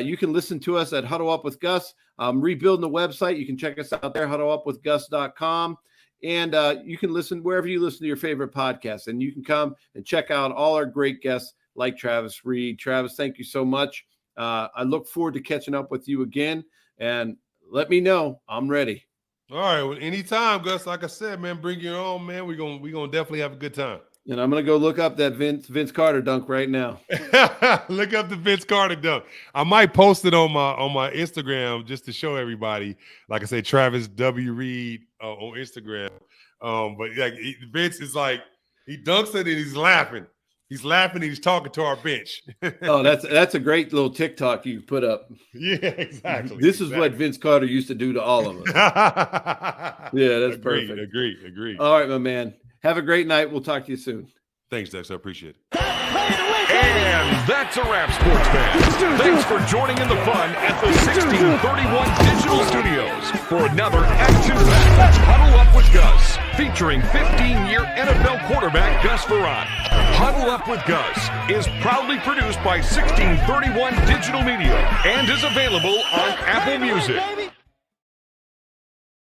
You can listen to us at Huddle Up with Gus. I'm rebuilding the website. You can check us out there, huddleupwithgus.com. And you can listen wherever you listen to your favorite podcasts. And you can come and check out all our great guests like Travis Reed. Travis, thank you so much. I look forward to catching up with you again. And let me know. I'm ready.
All right. Well, anytime, Gus. Like I said, man, bring your own, man. We're gonna definitely have a good time.
And I'm going to go look up that Vince Carter dunk right now.
Look up the Vince Carter dunk. I might post it on my Instagram just to show everybody. Like I said, Travis W. Reed on Instagram. But like Vince is like, he dunks it and he's laughing. He's laughing and he's talking to our bench.
Oh, that's a great little TikTok you put up.
Yeah, exactly.
This is what Vince Carter used to do to all of us. Yeah, that's perfect.
Agreed.
All right, my man. Have a great night. We'll talk to you soon.
Thanks, Dex. I appreciate it.
And that's a wrap, sports fans. Thanks for joining in the fun at the 1631 Digital Studios for another action-packed Huddle Up with Gus, featuring 15-year NFL quarterback Gus Frerotte. Huddle Up with Gus is proudly produced by 1631 Digital Media and is available on Apple Music.